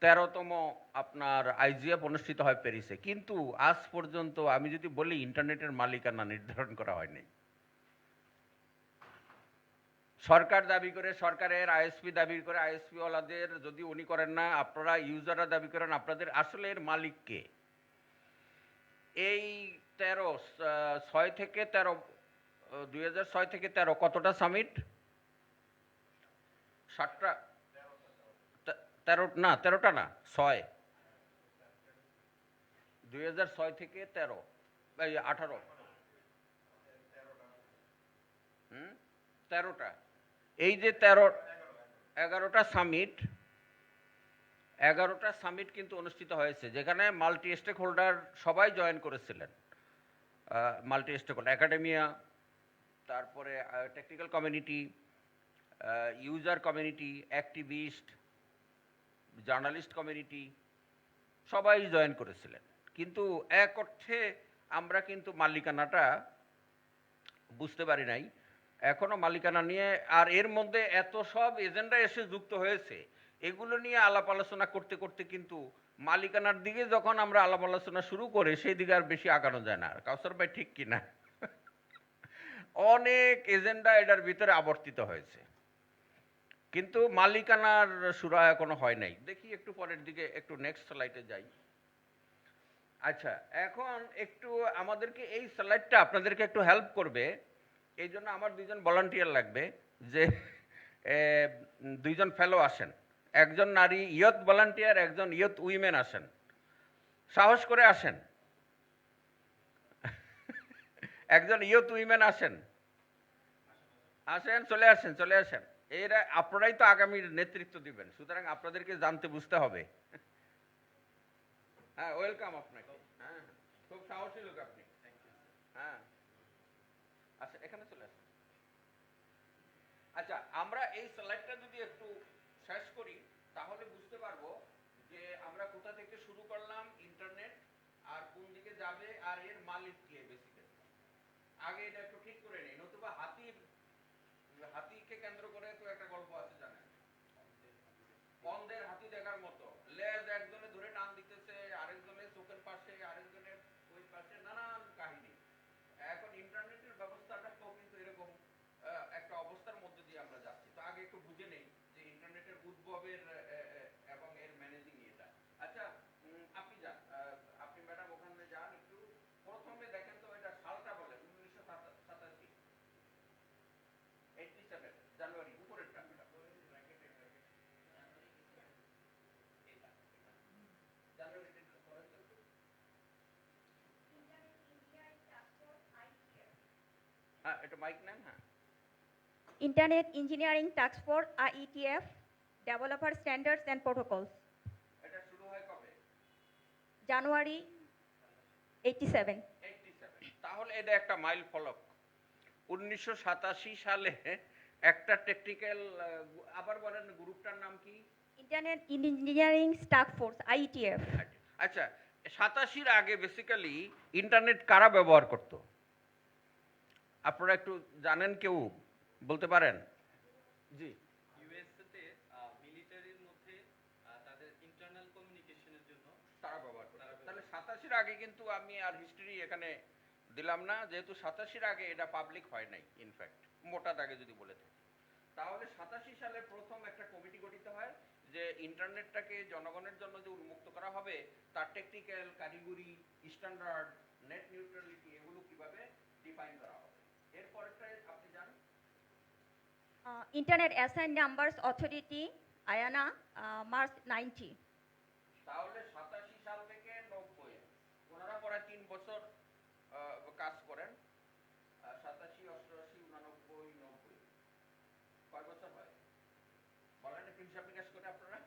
13তম আপনার আইজিএফ অনুষ্ঠিত হয় প্যারিসে। কিন্তু আজ পর্যন্ত আমি যদি বলি ইন্টারনেটের মালিকানা নির্ধারণ করা হয়নি। সরকার দাবি করে, সরকারের আইএসপি দাবি করে, আইএসপি ওয়ালাদের যদি উনি করেন না, আপনারা ইউজাররা দাবি করেন, আপনাদের আসলে এর মালিক কে? এই 6 থেকে 13, 2006 থেকে 13 কতটা সামিট? 7টা, 13টা না, 6, 2006 থেকে 13, 18, 13টা। এই যে 11টা সামিট কিন্তু অনুষ্ঠিত হয়েছে, যেখানে মাল্টি স্টেক হোল্ডার সবাই জয়েন করেছিলেন। মাল্টি স্টেক হোল্ডার, একাডেমিয়া, তারপরে technical community, user community, activist, journalist community, সবাই জয়েন করেছিলেন। কিন্তু এক অর্থে আমরা কিন্তু মালিকানাটা বুঝতে পারি নাই এখনো মালিকানা নিয়ে। আর এর মধ্যে এত সব এজেন্ডা এসে যুক্ত হয়েছে, এগুলো নিয়ে আলাপ আলোচনা করতে করতে কিন্তু মালিকানার দিকে যখন আমরা আলাপ আলোচনা শুরু করি, সেই দিকে আর বেশি আগানো যায় না। কাউসার ভাই ঠিক কিনা? অনেক এজেন্ডা এটার ভিতরে আবর্তিত হয়েছে, কিন্তু মালিকানার সুরা এখনো হয় নাই। দেখি একটু পরের দিকে, একটু নেক্সট স্লাইডে যাই। আচ্ছা, এখন একটু আমাদেরকে এই স্লাইডটা আপনাদেরকে একটু হেল্প করবে, এই জন্য আমার 2জন ভলান্টিয়ার লাগবে, যে 2জন ফেলো আসেন, একজন নারী ইয়থ ভলান্টিয়ার, একজন ইয়থ উইমেন আসেন, সাহস করে আসেন। একজন ইয়থ উইমেন আসেন, চলে আসেন। এরা আপনারাই তো আগামীর নেতৃত্ব দিবেন, সুতরাং আপনাদেরকে জানতে বুঝতে হবে। হ্যাঁ, ওয়েলকাম আপনাকে। হ্যাঁ, খুব সাহসী লোক আপনি। হ্যাঁ, আচ্ছা, এখানে চলে আসেন। আচ্ছা, আমরা এই স্লাইডটা যদি একটু শেষ করি, তাহলে বুঝতে পারবো যে আমরা কোথা থেকে শুরু করলাম, ইন্টারনেট আর কোন দিকে যাবে, আর এর মালিক কে। বেসিক্যালি আগে এটা একটু ঠিক করে নেই, নতুবা হাতিকে কেন্দ্র করে তো একটা গল্প আছে, জানেন, অন্ধের হাতি দেখার মতো, লেজ একজনে ধরে টান দিতেছে, আরেকজনের চোখের পাশে, আরেকজনের ওই পাশে, নানান কাহিনী। এখন ইন্টারনেটের ব্যবস্থাটা তো কিন্তু এরকম একটা অবস্থার মধ্যে দিয়ে আমরা যাচ্ছি। তো আগে একটু বুঝে নেই যে ইন্টারনেটের উদ্ভবের এবং এর ম্যানেজিং এটা। আচ্ছা, আপনি যান, আপনি ম্যাডাম ওখানে যান, একটু প্রথমে দেখেন তো এটা সালটা বলেন, 1987, 87 জানুয়ারি, উপরেরটা ম্যাডাম। হ্যাঁ, এটা মাইক নেন। হ্যাঁ, Internet Engineering Task Force IETF, Developer Standards and Protocols, এটা শুরু হয় কবে? January 87. 87। তাহলে এটা একটা মাইল ফলক। 1987 সালে একটা টেকনিক্যাল, আবার বলেন গ্রুপটার নাম কি? Internet Engineering Task Force IETF. আচ্ছা, 87-র আগে বেসিক্যালি ইন্টারনেট কারা ব্যবহার করত? আপনারা একটু জানেন, কেউ বলতে পারেন? জি। ইউএসএতে মিলিটারির মধ্যে তাদের ইন্টারনাল কমিউনিকেশনের জন্য তারা ব্যবহার করত। তাহলে 87-র আগে কিন্তু আমি আর হিস্ট্রি এখানে দিলাম না, যেহেতু 87-র আগে এটা পাবলিক হয় নাই। ইনফ্যাক্ট মোটা দাগে যদি বলে থাকি, তাহলে 87 সালে প্রথম একটা কমিটি গঠিত হয়, যে ইন্টারনেটটাকে জনগণের জন্য যে উন্মুক্ত করা হবে, তার টেকনিক্যাল, কারিগরি, স্ট্যান্ডার্ড, নেট নিউট্রালিটি, এগুলো কিভাবে ডিফাইন করা হবে। এরপরটায় আপনি জান। Internet Assigned Numbers Authority Ayana, March 90. তাহলে 87 সাল থেকে 90 ওনারা পরে 3 বছর কাজ করেন। 87, 88, 89, 90 কয় বছর হয় বলেন একটু হিসাব নিকাশ করে আপনারা?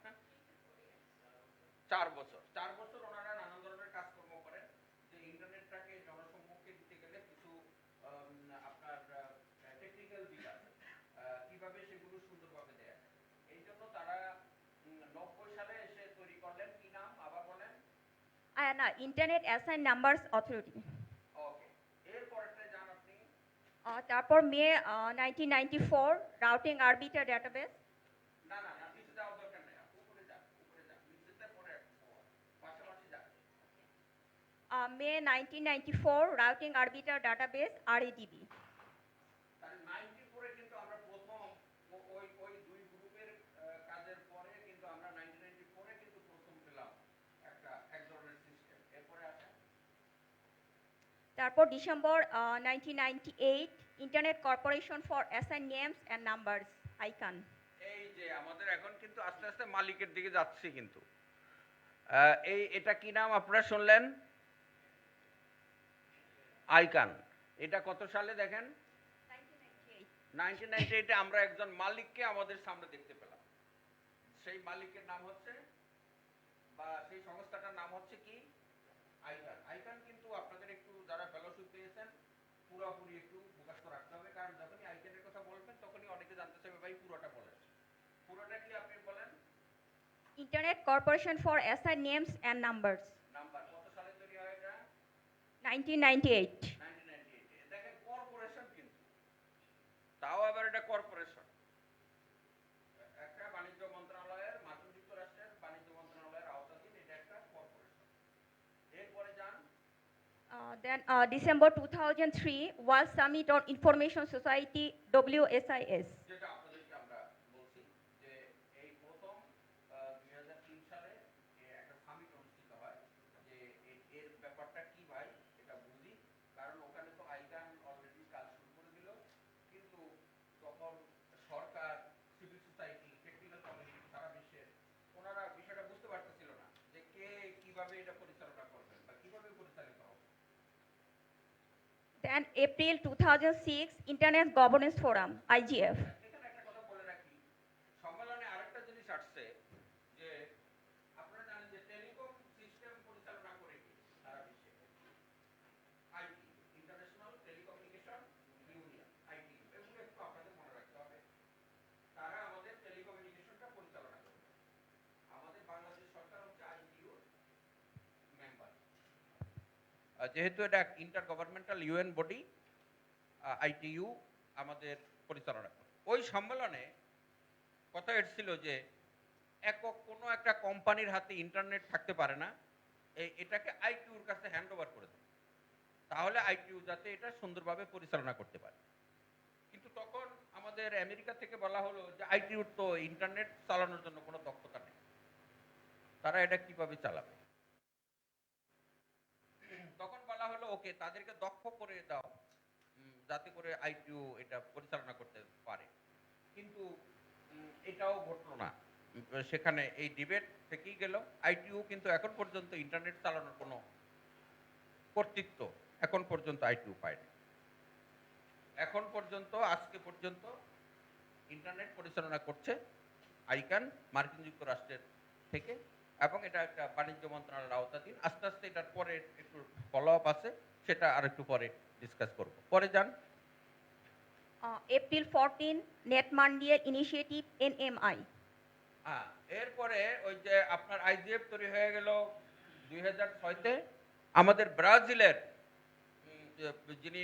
4 বছর। 4 বছর ওনারা নানা ধরনের কাজকর্ম করেন, যে ইন্টারনেটটাকে জনসম্মুখে দিতে গেলে কিছু আপনার টেকনিক্যাল দিক আছে, কিভাবে সেগুলো সুন্দরভাবে দেয়া যায়। এই জন্য তারা 90 সালে এসে তৈরি করলেন, কি নাম আবার বলেন? Ayana, Internet Assigned Numbers Authority. ওকে, এরপরটা যান আপনি। তারপর মে 1994 রাউটিং আরবিটার ডেটাবেস। না না না, নিচে যাওয়ার দরকার নেই, উপরে যান, উপরে যান, নিচেতে পরে পাশাপাশি যান। মে 1994 রাউটিং আরবিটার ডেটাবেস RADB। তাহলে 94 এ কিন্তু আমরা প্রথম ওই দুই গ্রুপের কাজের পরে কিন্তু আমরা 1994 এ কিন্তু প্রথম পেলাম এক ধরনের সিস্টেম। এরপরে আসেন। তারপর December 1998 internet corporation for assign names and numbers icon. এই যে আমাদের এখন কিন্তু আস্তে আস্তে মালিকের দিকে যাচ্ছি কিন্তু। এটা কি নাম আপনারা শুনলেন? আইকান। এটা কত সালে দেখেন? 1998 এ আমরা একজন মালিককে আমাদের সামনে দেখতে পেলাম। সেই মালিকের নাম হচ্ছে, বা সেই সংস্থাটার নাম হচ্ছে কি? আইকান। আইকান কিন্তু আপনাদের একটু যারা ফেলোশিপ পেয়েছেন পুরোপুরি একটু মুখস্থ রাখতে হবে, কারণ যখনই আইকানের কথা বলবেন তখনই অনেকে জানতে চাইবে ভাই পুরোটা বলেন। পুরোটা কি আপনি বলেন? Internet corporation for assign names and numbers. Number কত সালে তৈরি হয় এটা? 1998। 1998 দেখেন কর্পোরেশন, কিন্তু তাও আবার এটা কর্পোরেশন, একটা বাণিজ্য মন্ত্রণালয়ের, মার্কিন যুক্তরাষ্ট্রের বাণিজ্য মন্ত্রণালয়ের আওতাধীন এটা একটা কর্পোরেশন। এরপরে যান। Then December 2003 World Summit on Information Society WSIS. যেটা আপনাদেরকে আমরা বলছি যে এই প্রথম 2003 সালে একটা সামিট অনুষ্ঠিত হয়, যে এর ব্যাপারটা কি ভাই এটা বুঝি, কারণ ওখানে তো আইকান অলরেডি কাজ শুরু করে দিল, কিন্তু তখন সরকার, সিভিল সোসাইটি, টেকনিক্যাল কমিউনিটি সারা বিশ্বের ওনারা বিষয়টা বুঝতে পারতেছিল না যে কে কিভাবে এটা পরিচালনা করবেন বা কিভাবে পরিচালিত হবে। Then April 2006 Internet Governance Forum IGF. এখানে একটা কথা বলে রাখি, সম্মেলনে আরেকটা জিনিস আসছে যে আপনারা জানেন যে টেলিকম সিস্টেম পরিচালনা করে কি সারা বিশ্বে IT, international telecommunication union, IT, এগুলো একটু আপনাদের মনে রাখতে হবে। তারা আমাদের টেলিকমিউনিকেশনটা পরিচালনা করবে। আমাদের বাংলাদেশ সরকার হচ্ছে আইটিইউ মেম্বার। যেহেতু এটা inter governmental UN body, ITU আমাদের পরিচালনা করে। ওই সম্মেলনে কথা এসেছিল যে একক কোনো একটা কোম্পানির হাতে ইন্টারনেট থাকতে পারে না, এটাকে আইটিইউর কাছে হ্যান্ড ওভার করে দেয়, তাহলে আইটিইউ যাতে এটা সুন্দরভাবে পরিচালনা করতে পারে। কিন্তু তখন আমাদের আমেরিকা থেকে বলা হলো যে আইটিইউর তো ইন্টারনেট চালানোর জন্য কোনো দক্ষতা নেই, তারা এটা কিভাবে চালাবে। তখন বলা হলো ওকে, তাদেরকে দক্ষ করে দাও যাতে করে আইটিইউ এটা পরিচালনা করতে পারে। কিন্তু এটাও ঘটলো না, সেখানে এই ডিবেট থেকেই গেল। আইটিইউ কিন্তু এখন পর্যন্ত ইন্টারনেট চালানোর কোনো কর্তৃত্ব এখন পর্যন্ত আইটিইউ পায়নি। এখন পর্যন্ত, আজকে পর্যন্ত ইন্টারনেট পরিচালনা করছে আইকান মার্কিন যুক্তরাষ্ট্রের থেকে, এবং এটা একটা বাণিজ্য মন্ত্রণালয়ের আওতাধীন। আস্তে আস্তে এটার পরে একটু ফলো আপ আছে, সেটা আর একটু পরে ডিসকাস করব। পরে যান। April 14 Net Mondial Initiative NMI. এরপরে ওই যে আপনার আইজিএফ তৈরি হয়ে গেল 2006-তে। আমাদের ব্রাজিলের যিনি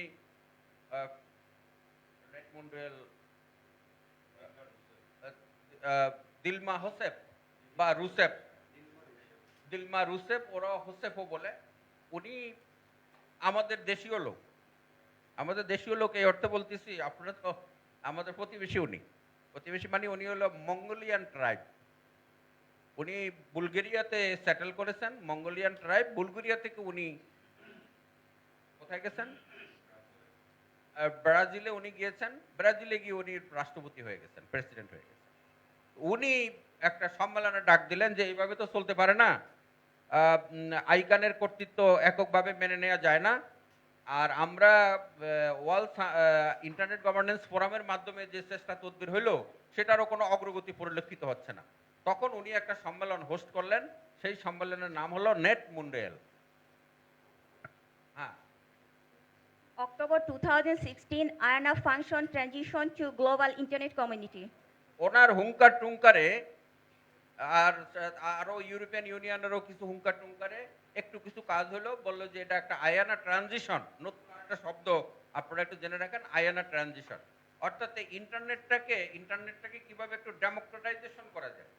দিলমা হোসেফ বা রুসেফ, দিলমা রুসেফ, ওরা হোসেফও বলে, উনি আমাদের দেশীয় লোক। আমাদের দেশীয় লোক এই অর্থে বলতেছি, আপনারা তো আমাদের প্রতিবেশী। উনি প্রতিবেশী মানে উনি হলো মঙ্গোলিয়ান ট্রাইব। উনি বুলগেরিয়াতে সেটেল করেছেন, মঙ্গোলিয়ান ট্রাইব। বুলগেরিয়া থেকে উনি কোথায় গেছেন? ব্রাজিলে উনি গিয়েছেন। ব্রাজিলে গিয়ে উনি রাষ্ট্রপতি হয়ে গেছেন, প্রেসিডেন্ট হয়ে গেছেন। উনি একটা সম্মেলনে ডাক দিলেন যে এইভাবে তো চলতে পারে না, আইকানের কর্তৃত্ব এককভাবে মেনে নেওয়া যায় না, আর আমরা ওয়ার্ল্ড ইন্টারনেট গভর্নেন্স ফোরামের মাধ্যমে যে চেষ্টা তদবির হইল সেটারও কোনো অগ্রগতি পরিলক্ষিত হচ্ছে না। তখন উনি একটা সম্মেলন হোস্ট করলেন, সেই সম্মেলনের নাম হলো নেট মুন্ডিয়াল। হ্যাঁ, October 2016, IANA function transition to global internet community. ওনার হুঙ্কার টুঙ্কারে আর আরো ইউরোপিয়ান ইউনিয়নেরও কিছু হুঙ্কার টুঙ্কারে একটু কিছু কাজ হলো, বললো যে এটা একটা আয়ানা ট্রানজিশন, নতুন একটা শব্দ আপনারা একটু জেনে রাখেন, আয়ানা ট্রানজিশন। অর্থাৎ এই ইন্টারনেটটাকে কিভাবে একটু ডেমোক্রেটাইজেশন করা যায়,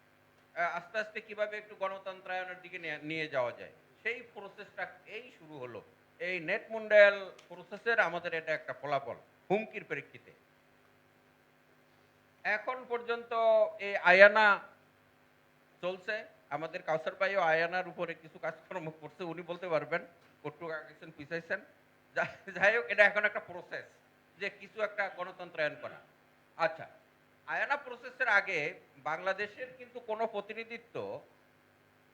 আস্তে আস্তে কিভাবে একটু গণতন্ত্রায়নের দিকে নিয়ে যাওয়া যায়, সেই প্রসেসটা এই শুরু হলো। এই নেট মুন্ডিয়াল প্রসেসের আমাদের এটা একটা ফলাফল হুমকির প্রেক্ষিতে। এখন পর্যন্ত এই আয়ানা চলছে, আমাদের কাউসার ভাইও আয়ানার উপরে কিছু কাজকর্ম করছে, উনি বলতে পারবেন কটুক আগেছেন পিছাইছেন। যাই হোক, এটা এখন একটা প্রসেস যে কিছু একটা গণতন্ত্রায়ন করা। আচ্ছা, আয়ানা প্রসেসের আগে বাংলাদেশের কিন্তু কোনো প্রতিনিধিত্ব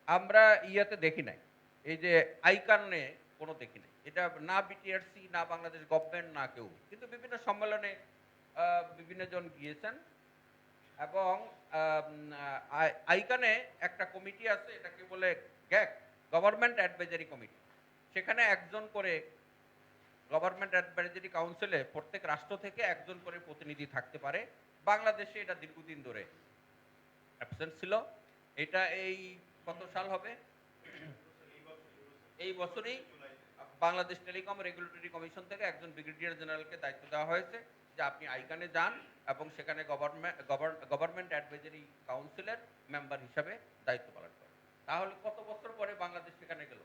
আমরা ইয়াতে দেখি নাই, এই যে আইকানে কোনো দেখি নাই। এটা না বিটিআরসি, না বাংলাদেশ গভর্নমেন্ট, না কেউ, কিন্তু বিভিন্ন সম্মেলনে বিভিন্ন জন গিয়েছেন। এবং আইকানে একটা কমিটি আছে, এটাকে বলে গ্যাক, গভর্নমেন্ট অ্যাডভাইজারি কমিটি। সেখানে একজন করে গভর্নমেন্ট অ্যাডভাইজারি কাউন্সিলে প্রত্যেক রাষ্ট্র থেকে একজন করে প্রতিনিধি থাকতে পারে। বাংলাদেশে এটা দীর্ঘদিন ধরে অ্যাবসেন্ট ছিল। এটা এই কত সাল হবে, এই বছরই বাংলাদেশ টেলিকম রেগুলেটরি কমিশন থেকে একজন ব্রিগেডিয়ার জেনারেলকে দায়িত্ব দেওয়া হয়েছে যে আপনি আইকানে যান এবং সেখানে গভর্নমেন্ট অ্যাডভাইজারি কাউন্সিলের মেম্বার হিসাবে দায়িত্ব পালন করেন। তাহলে কত বছর পরে বাংলাদেশ সেখানে গেল?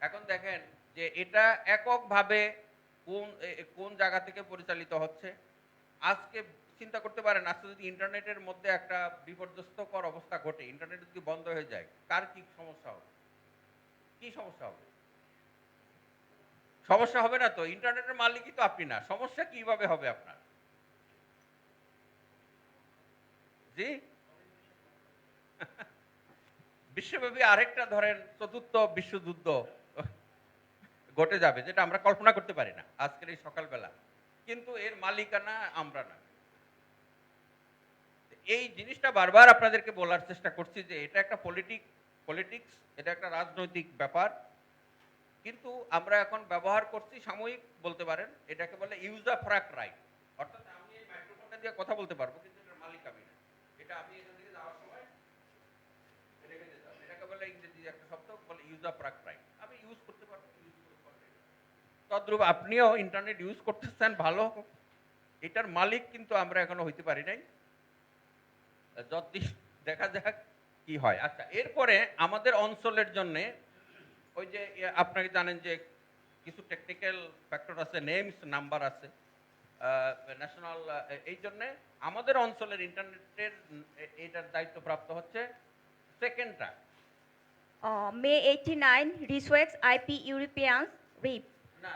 এখন দেখেন যে এটা এককভাবে কোন জায়গা থেকে পরিচালিত হচ্ছে। আজকে চিন্তা করতে পারেন, আজকে যদি ইন্টারনেটের মধ্যে একটা বিপর্যস্তকর অবস্থা ঘটে, ইন্টারনেট যদি বন্ধ হয়ে যায়, কার কি সমস্যা হবে? কি সমস্যা হবে? সমস্যা হবে না তো, ইন্টারনেটের মালিকই তো আপনি না, সমস্যা কিভাবে হবে আপনার? জি, বিশ্বব্যাপী আরেকটা ধরেন চতুর্থ বিশ্বযুদ্ধ ঘটে যাবে, যেটা আমরা কল্পনা করতে পারি না আজকের এই সকালবেলা, কিন্তু এর মালিকানা আমরা না। এই জিনিসটা বারবার আপনাদেরকে বলার চেষ্টা করছি যে এটা একটা পলিটিক্স, এটা একটা রাজনৈতিক ব্যাপার, কিন্তু আমরা এখন ব্যবহার করছি সাময়িক বলতে পারেন, এটাকে বলে ইউজ অফ রাইট। অর্থাৎ আমি এই মাইক্রোফোনটা দিয়ে কথা বলতে পারবো, কিন্তু এটার মালিক আমি না। এটা আমি এখান থেকে যাওয়ার সময় রেখে যেতে হবে। এটাকে বলে ইংরেজি একটা শব্দ বলে ইউজ অফ রাইট। আমি ইউজ করতে পারবো, ইউজ করতে পারবো। তদ্রূপ আপনিও ইন্টারনেট ইউজ করতেছেন, ভালো, এটার মালিক কিন্তু আমরা এখনো হইতে পারি নাই। যদি দেখা যাক কি হয়। আচ্ছা, এরপরে আমাদের অঞ্চলের জন্য ওই যে আপনাকে জানেন যে কিছু টেকনিক্যাল ফ্যাক্টর আছে, নেমস নাম্বার আছে ন্যাশনাল, এই জন্য আমাদের অঞ্চলের ইন্টারনেটের এটার দায়িত্ব প্রাপ্ত হচ্ছে সেকেন্ডটা। May 89, RISWEX IP Europeans, RIP. না,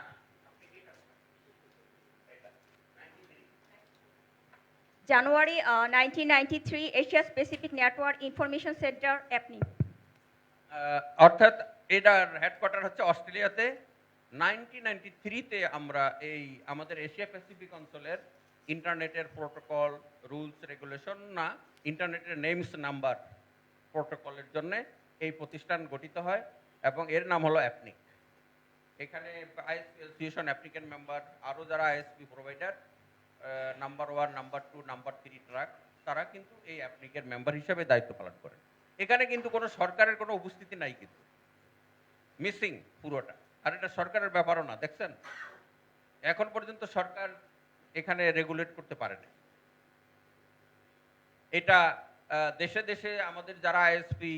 January 1993, Asia Pacific Network Information Center, APNI. অর্থাৎ এটার হেডকোয়ার্টার হচ্ছে অস্ট্রেলিয়াতে। 1993-তে আমরা এই আমাদের এশিয়া প্যাসিফিক অঞ্চলের ইন্টারনেটের প্রোটোকল, রুলস, রেগুলেশন, না ইন্টারনেটের নেমস নাম্বার প্রোটোকলের জন্য এই প্রতিষ্ঠান গঠিত হয় এবং এর নাম হলো অ্যাপনিক। এখানে আইএসপি অ্যাসোসিয়েশন, অ্যাপনিকের মেম্বার, আরও যারা ISP provider number 1, number 2, number 3 truck, তারা কিন্তু এই অ্যাপনিকের মেম্বার হিসেবে দায়িত্ব পালন করেন। এখানে কিন্তু কোনো সরকারের কোনো উপস্থিতি নাই, কিন্তু মিসিং পুরোটা। আর এটা সরকারের ব্যাপারও না, দেখছেন এখন পর্যন্ত সরকার এখানে রেগুলেট করতে পারেনি। এটা দেশে দেশে আমাদের যারা আইএসপি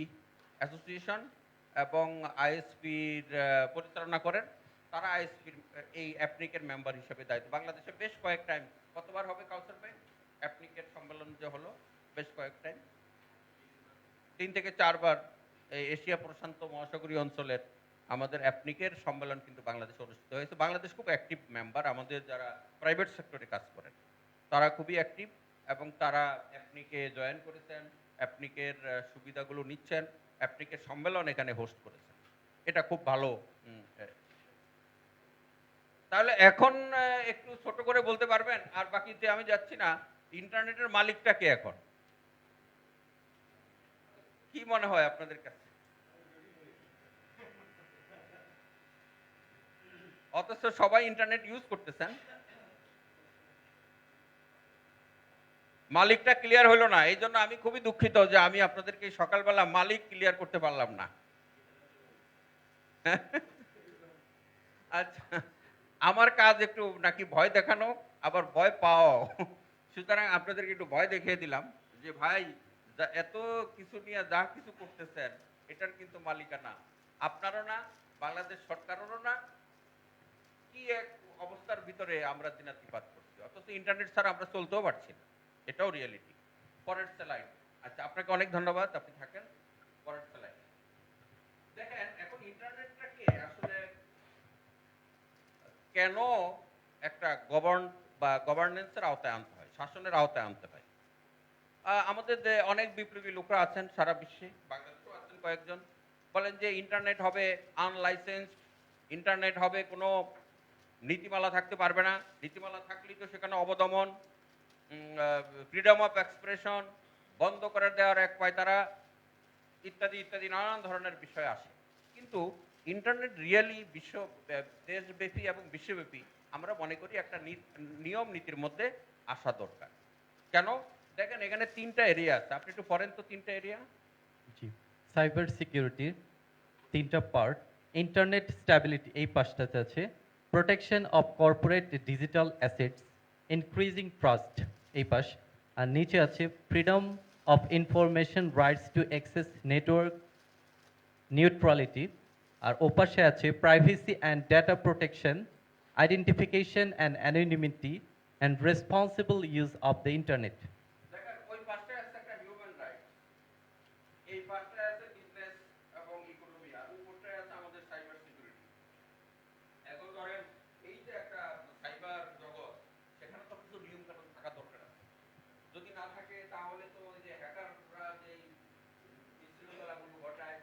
অ্যাসোসিয়েশন এবং আইএসপির পরিচালনা করেন, তারা আইএসপির এই অ্যাপনিকের মেম্বার হিসেবে দায়িত্ব। বাংলাদেশে বেশ কয়েক টাইম, কতবার হবে কাউসার ভাই অ্যাপনিকের সম্মেলন যে হলো, বেশ কয়েক টাইম, 3 থেকে 4 বার এই এশিয়া প্রশান্ত মহাসাগরীয় অঞ্চলের আমাদের অ্যাপনিকের সম্মেলন কিন্তু বাংলাদেশে অনুষ্ঠিত হয়েছে। বাংলাদেশ খুব অ্যাক্টিভ মেম্বার, আমাদের যারা প্রাইভেট সেক্টরে কাজ করেন তারা খুবই অ্যাক্টিভ এবং তারা অ্যাপনিকে জয়েন করেছেন, অ্যাপনিকের সুবিধাগুলো নিচ্ছেন, অ্যাপনিকের সম্মেলন এখানে হোস্ট করেছেন। এটা খুব ভালো। তাহলে এখন একটু ছোট করে বলতে পারবেন, আর বাকিতে আমি যাচ্ছি না, ইন্টারনেটের মালিকটা কে এখন? কি মনে হয় আপনাদের কাছে? অথচ সবাই ইন্টারনেট ইউজ করতেছেন, মালিকটা ক্লিয়ার হলো না। এই জন্য আমি খুবই দুঃখিত যে আমি আপনাদেরকে সকালবেলা মালিক ক্লিয়ার করতে পারলাম না। আচ্ছা, আমার কাজ একটু নাকি ভয় দেখানো, আবার ভয় পাওয়াও। সুতরাং আপনাদেরকে একটু ভয় দেখিয়ে দিলাম যে ভাই এত কিছু নিয়ে যা কিছু করতেছেন এটার কিন্তু মালিকানা আপনারও না, বাংলাদেশ সরকারেরও না। কি এক অবস্থার ভিতরে আমরা দিনাতিপাত করছি, অথচ ইন্টারনেট ছাড়া আমরা চলতেও পারছি না, এটাও রিয়েলিটি। পরের স্লাইড। আচ্ছা, আপনাকে অনেক ধন্যবাদ, আপনি থাকেন। পরের স্লাইড দেখেন। এখন ইন্টারনেটটাকে আসলে কেন একটা গভর্নেন্সের আওতায় আনতে হয়, শাসনের আওতায় আনতে হয়? আমাদের অনেক বিপ্লবী লোকরা আছেন সারা বিশ্বে, বাংলাদেশেও আছেন কয়েকজন, বলেন যে ইন্টারনেট হবে আনলাইসেন্স, ইন্টারনেট হবে কোনো নীতিমালা থাকতে পারবে না, নীতিমালা থাকলেই তো সেখানে অবদমন, ফ্রিডম অফ এক্সপ্রেশন বন্ধ করে দেওয়ার এক পায়তারা, ইত্যাদি ইত্যাদি নানান ধরনের বিষয় আসে। কিন্তু ইন্টারনেট রিয়েলি দেশব্যাপী এবং বিশ্বব্যাপী আমরা মনে করি একটা নিয়ম নীতির মধ্যে আসা দরকার। কেন? দেখেন এখানে 3টা এরিয়া আছে, আপনি একটু পড়েন তো 3টা এরিয়া। জি, সাইবার সিকিউরিটির 3টা পার্ট। ইন্টারনেট স্ট্যাবিলিটি এই পাশটাতে আছে, protection of corporate digital assets, increasing trust এই পাশ, আর নিচে আছে freedom of information, rights to access network, neutrality, আর ওপাশে আছে privacy and data protection, identification and anonymity and responsible use of the internet. দেখেন ওই পাশটায় আছে একটা হিউম্যান রাইট, এই পাশটায় আছে বিজনেস এবং ইকোনমি, আর উপরটায় আছে আমাদের সাইবার সিকিউরিটি। এখন ধরেন এই যে একটা সাইবার জগৎ, সেখানে তো কিছু নিয়ম কানুন থাকা দরকার আছে। যদি না থাকে তাহলে তো ওই যে হ্যাকাররা যে বিশৃঙ্খলাগুলো ঘটায়।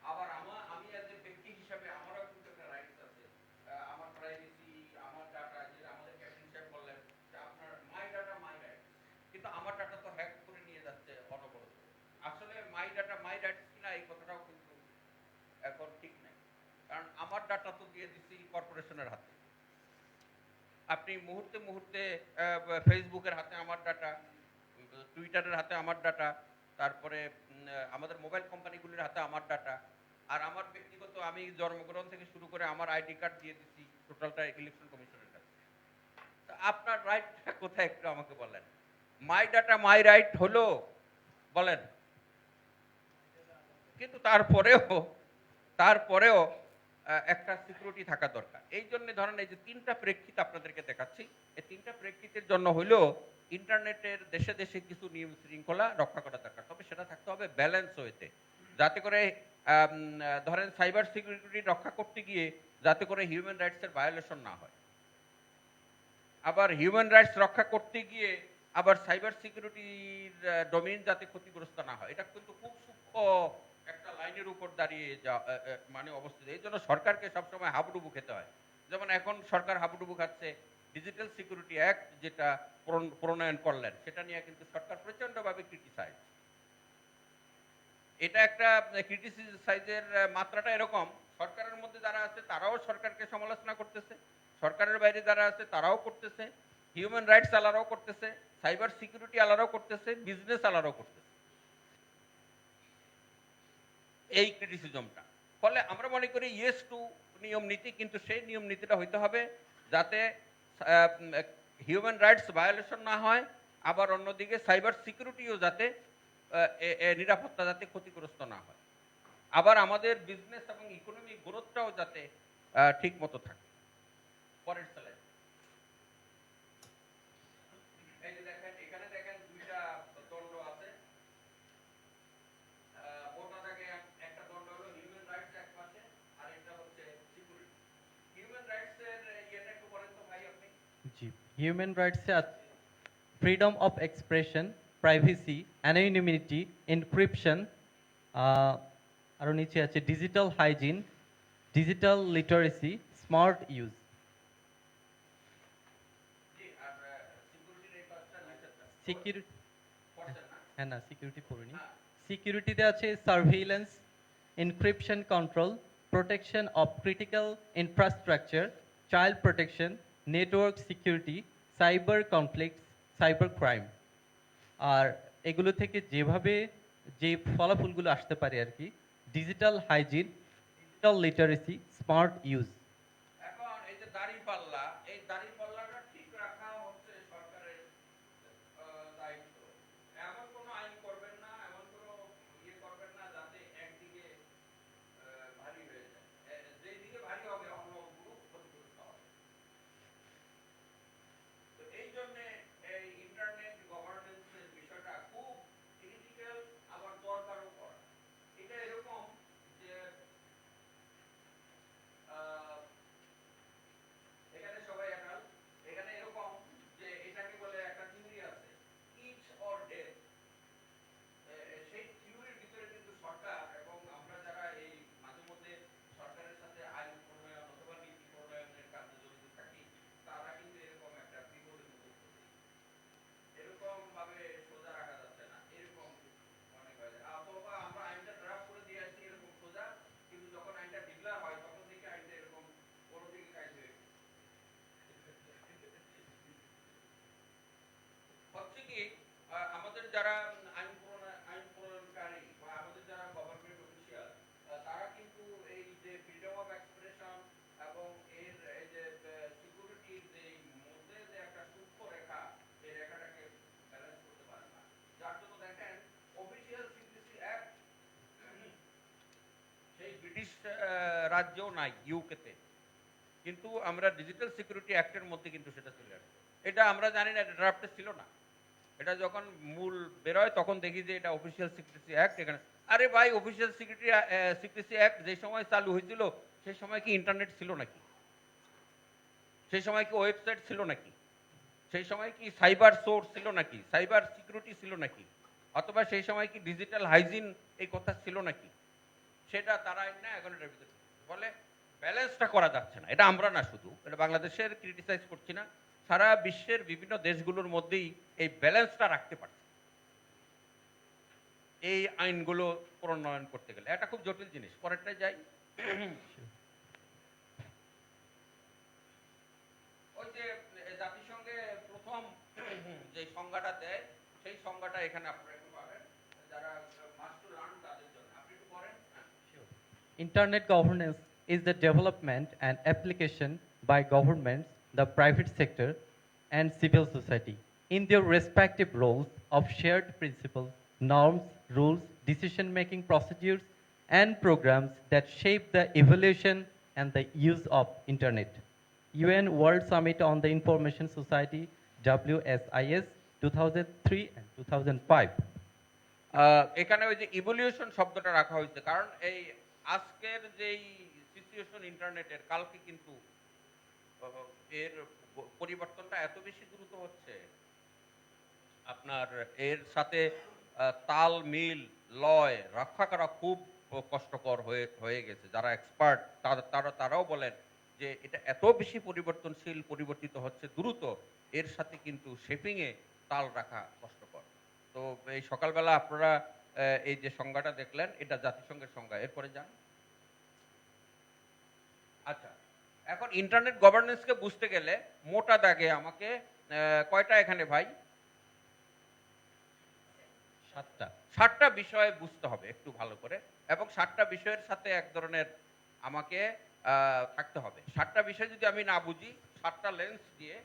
আবার আমি এজ এ ব্যক্তি হিসাবে আমারও কিন্তু একটা রাইটস আছে, আমার প্রাইভেসি, আমার ডাটা, যেটা আমাদের ক্যাপ্টেন সাহেব বললেন যে আপনার মাই ডাটা মাই রাইট, কিন্তু আমার ডাটা তো হ্যাক করে নিয়ে যাচ্ছে অনবরত। আসলে মাই ডাটা মাই রাইটস কিনা এই কথাটাও কিন্তু এখন ঠিক নেই, কারণ আমার ডাটা তো দিয়ে দিচ্ছি কর্পোরেশনের হাতে। আপনি মুহূর্তে মুহূর্তে ফেসবুকের হাতে আমার ডাটা, টুইটারের হাতে আমার ডাটা, তারপরে আমাদের মোবাইল কোম্পানিগুলির হাতে আমার ডাটা, আর আমার ব্যক্তিগত আমি জন্মগ্রহণ থেকে শুরু করে আমার আইডি কার্ড দিয়ে দিচ্ছি টোটালটা ইলেকশন কমিশনের কাছে। আপনার রাইটটা কোথায় একটু আমাকে বলেন। মাই ডাটা মাই রাইট হলো বলেন, কিন্তু তারপরেও একটা সিকিউরিটি থাকা দরকার। এই জন্য ধরেন এই যে 3টা প্রেক্ষিত আপনাদেরকে দেখাচ্ছি, এই 3টা প্রেক্ষিতের জন্য হইলেও ইন্টারনেটের দেশে দেশে কিছু নিয়ম শৃঙ্খলা রক্ষা করা দরকার, তবে সেটা থাকতে হবে ব্যালেন্স ওয়েতে, যাতে করে ধরেন সাইবার সিকিউরিটি রক্ষা করতে গিয়ে যাতে করে হিউম্যান রাইটসের ভায়োলেশন না হয়, আবার হিউম্যান রাইটস রক্ষা করতে গিয়ে আবার সাইবার সিকিউরিটির ডোমেইন যাতে ক্ষতিগ্রস্ত না হয়। এটা কিন্তু খুব সূক্ষ্ম একটা লাইনের উপর দাঁড়িয়ে মানে অবস্থিত। এই জন্য সরকারকে সবসময় হাবুডুবু খেতে হয়। যেমন এখন সরকার হাবুডুবু খাচ্ছে, ডিজিটাল সিকিউরিটি অ্যাক্ট যেটা প্রণয়ন করলেন সেটা নিয়ে কিন্তু সরকার প্রচন্ডভাবে ক্রিটিসাইজ। এটা একটা ক্রিটিসাইজের মাত্রাটা এরকম, সরকারের মধ্যে যারা আছে তারাও সরকারকে সমালোচনা করতেছে, সরকারের বাইরে যারা আছে তারাও করতেছে, হিউম্যান রাইটস আলারাও করতেছে, সাইবার সিকিউরিটি আলারাও করতেছে, বিজনেস আলারাও করতেছে এই ক্রিটিসিজমটা। ফলে আমরা মনে করি ইয়েস টু নিয়ম নীতি, কিন্তু সেই নিয়ম নীতিটা হইতে হবে যাতে হিউম্যান রাইটস ভায়োলেশন না হয়, আবার অন্যদিকে সাইবার সিকিউরিটিও যাতে নিরাপত্তা যাতে ক্ষতিগ্রস্ত না হয়, আবার আমাদের বিজনেস এবং ইকোনমিক গ্রোথটাও যাতে ঠিক মতো থাকে। পরের স্লাইড। এই যে দেখেন এখানে দেখেন 2টা দণ্ড আছে, মোটা দাগে একটা দণ্ড হলো হিউম্যান রাইটস এক পাশে, আর একটা হলো জি হিউম্যান রাইটসে freedom of expression, privacy, anonymity, encryption, আরও নিচে আছে digital hygiene, digital literacy, smart use. Security, হ্যাঁ না সিকিউরিটি পড়িনি। সিকিউরিটিতে আছে surveillance, encryption control, protection of critical infrastructure, child protection, network security, cyber conflict, cyber crime. আর এগুলো থেকে যেভাবে যে ফলাফলগুলো আসতে পারে আর কি, digital hygiene, digital literacy, smart use. এখন এই যে দাঁড়িপাল্লা, এই দাঁড়িপাল্লাটা ঠিক রাখা হচ্ছে সরকারের দায়িত্ব। এমন কোনো আইন করবেন না, এমন কোনো করবেন না যাতে একদিকে ভারী হয়ে যায়। যেদিকে ভারী হবে অন্যগুলো ক্ষতিগ্রস্ত হবে। তো এই জন্যে এই ইন্টারনেট গভর্নেন্সের বিষয়টা খুব ক্রিটিক্যাল, আবার দরকারও করা। এটা এরকম যে এখানে সবাই একাল, এখানে এরকম যে এটাকে বলে একটা থিওরি আছে, ইচ অর ডেথ। সেই থিওরির ভিতরে কিন্তু সরকার এবং আমরা যারা এই মাঝে মধ্যে সরকারের সাথে আইন প্রণয়ন অথবা নীতি প্রণয়নের কাজে জড়িত থাকি, তারা কিন্তু এরকম একটা বিপদের মুখে পড়ি। এরকম ভাবে সোজা রাখা যাচ্ছে না, এরকম অনেক হয়। অথবা আমরা আইনটা ড্রাফট করে দিয়ে আসি এরকম সোজা, কিন্তু যখন আইনটা ডিক্লেয়ার হয় তখন থেকে আইনটা এরকম কোনো দিকে কাজ হয়ে হচ্ছে কি আমাদের যারা আইন প্রণয়নকারী বা আমাদের যারা গভর্নমেন্ট অফিসিয়াল, তারা কিন্তু এই যে ফ্রিডম অফ এক্সপ্রেশন এবং এর এই যে সিকিউরিটির যে মধ্যে যে একটা সূক্ষ্ম রেখা, এই রেখাটাকে ব্যালেন্স করতে পারে না। যার জন্য দেখেন অফিসিয়াল সিক্রেসি অ্যাক্ট সেই ব্রিটিশ রাজ্যেও নাই, ইউকেতে, কিন্তু আমরা ডিজিটাল সিকিউরিটি অ্যাক্টের মধ্যে কিন্তু সেটা চলে আসছে। এটা আমরা জানি না, এটা ড্রাফটে ছিল না। এটা যখন মূল বেরোয় তখন দেখি যে এটা অফিসিয়াল সিক্রেসি অ্যাক্ট। এখানে আরে ভাই, অফিসিয়াল সিক্রেসি অ্যাক্ট যে সময় চালু হয়েছিল সেই সময় কি ইন্টারনেট ছিল নাকি? সেই সময় কি ওয়েবসাইট ছিল নাকি? সেই সময় কি সাইবার সোর্স ছিল নাকি? সাইবার সিকিউরিটি ছিল নাকি? অথবা সেই সময় কি ডিজিটাল হাইজিন এই কথা ছিল নাকি? সেটা তারা না এখন এটার ভিতরে বলে ব্যালেন্সটা করা যাচ্ছে না। এটা আমরা না, শুধু এটা বাংলাদেশের ক্রিটিসাইজ করছি না, সারা বিশ্বের বিভিন্ন দেশগুলোর মধ্যেই এই ব্যালেন্সটা রাখতে পারছে এই আইনগুলো প্রণয়ন করতে গেলে। এটা খুব জটিল জিনিস। পরেরটায় যাই। ওই যে জাতিসংঘে প্রথম যে সংজ্ঞাটা দেয় সেই সংজ্ঞাটা এখানে আপনারা একটু পাবেন, যারা মাস্টার লার্ন তাদের জন্য। আপনি একটু পড়েন। Internet governance is the development and application by governments, the private sector, and civil society in their respective roles of shared principles, norms, rules, decision-making procedures, and programs that shape the evolution and the use of Internet. UN World Summit on the Information Society, WSIS, 2003 and 2005. এখানে ওই যে evolution শব্দটা রাখা হয়েছে, কারণ এই আজকের যেই সিচুয়েশন ইন্টারনেটের, কালকে কিন্তু এর পরিবর্তনটা এত বেশি দ্রুত হচ্ছে, আপনার এর সাথে তাল মিল লয় রক্ষা করা খুব কষ্টকর হয়ে গেছে। যারা এক্সপার্ট তারাও বলেন যে এটা এত বেশি পরিবর্তনশীল, পরিবর্তিত হচ্ছে দ্রুত, এর সাথে কিন্তু শেপিংয়ে তাল রাখা কষ্টকর। তো এই সকালবেলা আপনারা এই যে সংজ্ঞাটা দেখলেন, এটা জাতিসংঘের সংজ্ঞা। এরপরে যান। আচ্ছা, এখন ইন্টারনেট গভর্নেন্সকে বুঝতে গেলে মোটা দাগে আমাকে কয়টা এখানে ভাই? 7টা বিষয় বুঝতে হবে একটু ভালো করে, এবং 7টা বিষয়ের সাথে এক ধরনের আমাকে থাকতে হবে। 7টা বিষয় যদি আমি না বুঝি 7টা লেন্স দিয়ে,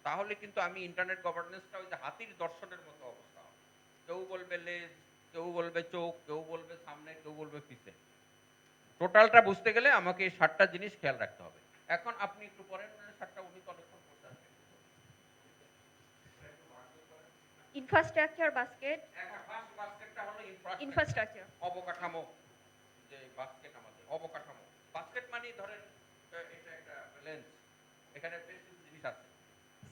তাহলে কিন্তু আমি ইন্টারনেট গভর্নেন্সটা ওই যে হাতির দর্শনের মতো অবস্থা হবে। কেউ বলবে লেজ, কেউ বলবে চোখ, কেউ বলবে সামনে, কেউ বলবে পিছে। টোটালটা বুঝতে গেলে আমাকে এই 7টা জিনিস খেয়াল রাখতে হবে। এখন আপনি একটু পড়েন 7টা, উনি কতক্ষণ পড়ছেন? Infrastructure basket, ফার্স্ট বাস্কেটটা হলো infrastructure. অবকাঠামো। যে বাস্কেট আমাদের অবকাঠামো, বাস্কেট মানে ধরেন এটা একটা লেন্স, এখানে বেশ কিছু জিনিস আছে।